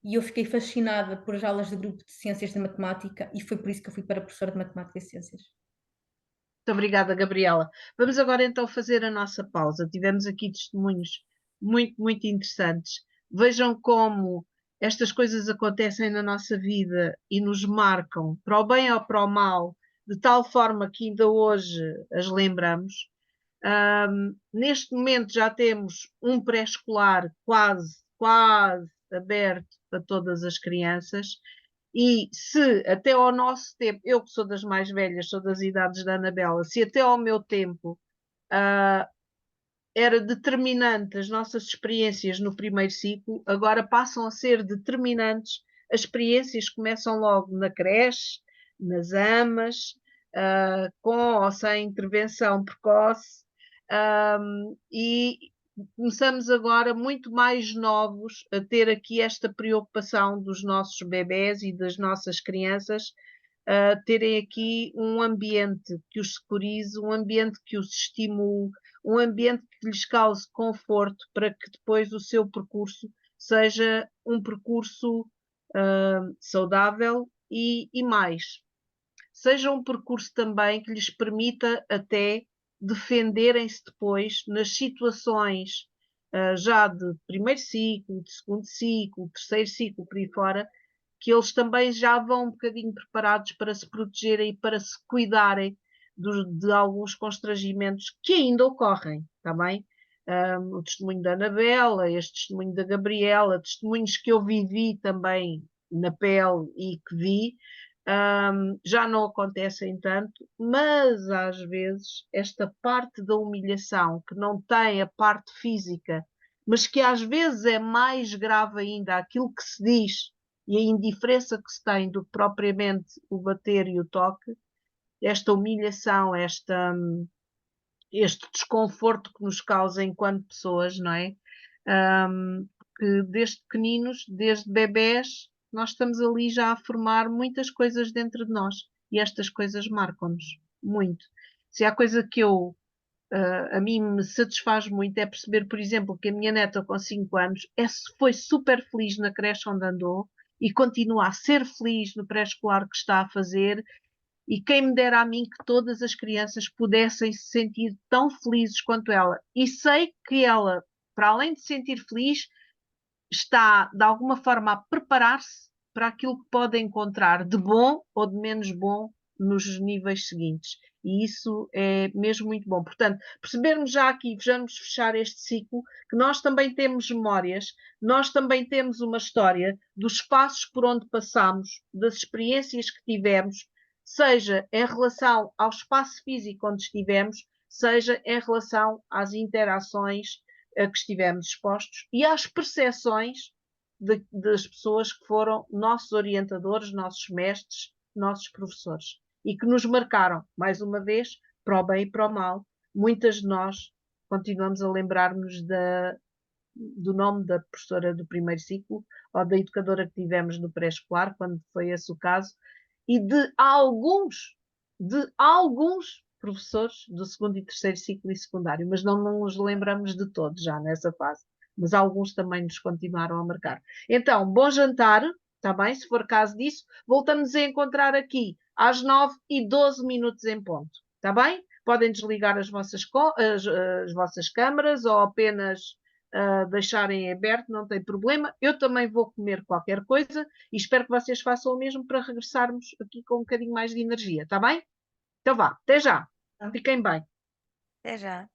e eu fiquei fascinada por as aulas de grupo de ciências de matemática, e foi por isso que eu fui para professora de matemática e ciências. Muito obrigada, Gabriela. Vamos agora então fazer a nossa pausa. Tivemos aqui testemunhos muito, muito interessantes. Vejam como estas coisas acontecem na nossa vida e nos marcam, para o bem ou para o mal, de tal forma que ainda hoje as lembramos. Neste momento já temos um pré-escolar quase aberto para todas as crianças. E se até ao nosso tempo, eu que sou das mais velhas, sou das idades da Anabela, se até ao meu tempo era determinante as nossas experiências no primeiro ciclo, agora passam a ser determinantes. As experiências começam logo na creche, nas AMAs, com ou sem intervenção precoce, e começamos agora muito mais novos a ter aqui esta preocupação dos nossos bebés e das nossas crianças, terem aqui um ambiente que os securize, um ambiente que os estimule, um ambiente que lhes cause conforto para que depois o seu percurso seja um percurso saudável e mais. Seja um percurso também que lhes permita até defenderem-se depois nas situações já de primeiro ciclo, de segundo ciclo, terceiro ciclo, por aí fora, que eles também já vão um bocadinho preparados para se protegerem e para se cuidarem de alguns constrangimentos que ainda ocorrem, está bem? O testemunho da Anabela, este testemunho da Gabriela, testemunhos que eu vivi também na pele e que vi, já não acontecem tanto, mas às vezes esta parte da humilhação, que não tem a parte física, mas que às vezes é mais grave ainda aquilo que se diz e a indiferença que se tem do que propriamente o bater e o toque, esta humilhação, este desconforto que nos causa enquanto pessoas, não é? Que desde pequeninos, desde bebés, nós estamos ali já a formar muitas coisas dentro de nós e estas coisas marcam-nos muito. Se há coisa que a mim me satisfaz muito é perceber, por exemplo, que a minha neta com 5 anos foi super feliz na creche onde andou e continua a ser feliz no pré-escolar que está a fazer, e quem me dera a mim que todas as crianças pudessem se sentir tão felizes quanto ela. E sei que ela, para além de se sentir feliz, está de alguma forma a preparar-se para aquilo que pode encontrar de bom ou de menos bom nos níveis seguintes. E isso é mesmo muito bom. Portanto, percebermos já aqui, vamos fechar este ciclo, que nós também temos memórias, nós também temos uma história dos espaços por onde passamos, das experiências que tivemos, seja em relação ao espaço físico onde estivemos, seja em relação às interações a que estivemos expostos e às percepções das pessoas que foram nossos orientadores, nossos mestres, nossos professores e que nos marcaram, mais uma vez, para o bem e para o mal. Muitas de nós continuamos a lembrar-nos do nome da professora do primeiro ciclo ou da educadora que tivemos no pré-escolar, quando foi esse o caso, e de alguns professores do segundo e terceiro ciclo e secundário, mas não nos lembramos de todos já nessa fase, mas alguns também nos continuaram a marcar. Então, bom jantar, está bem? Se for caso disso, voltamos a encontrar aqui às 9h12 em ponto, está bem? Podem desligar as vossas câmaras ou apenas deixarem aberto, não tem problema. Eu também vou comer qualquer coisa e espero que vocês façam o mesmo para regressarmos aqui com um bocadinho mais de energia, está bem? Então vá, até já. Fiquem bem. Até já.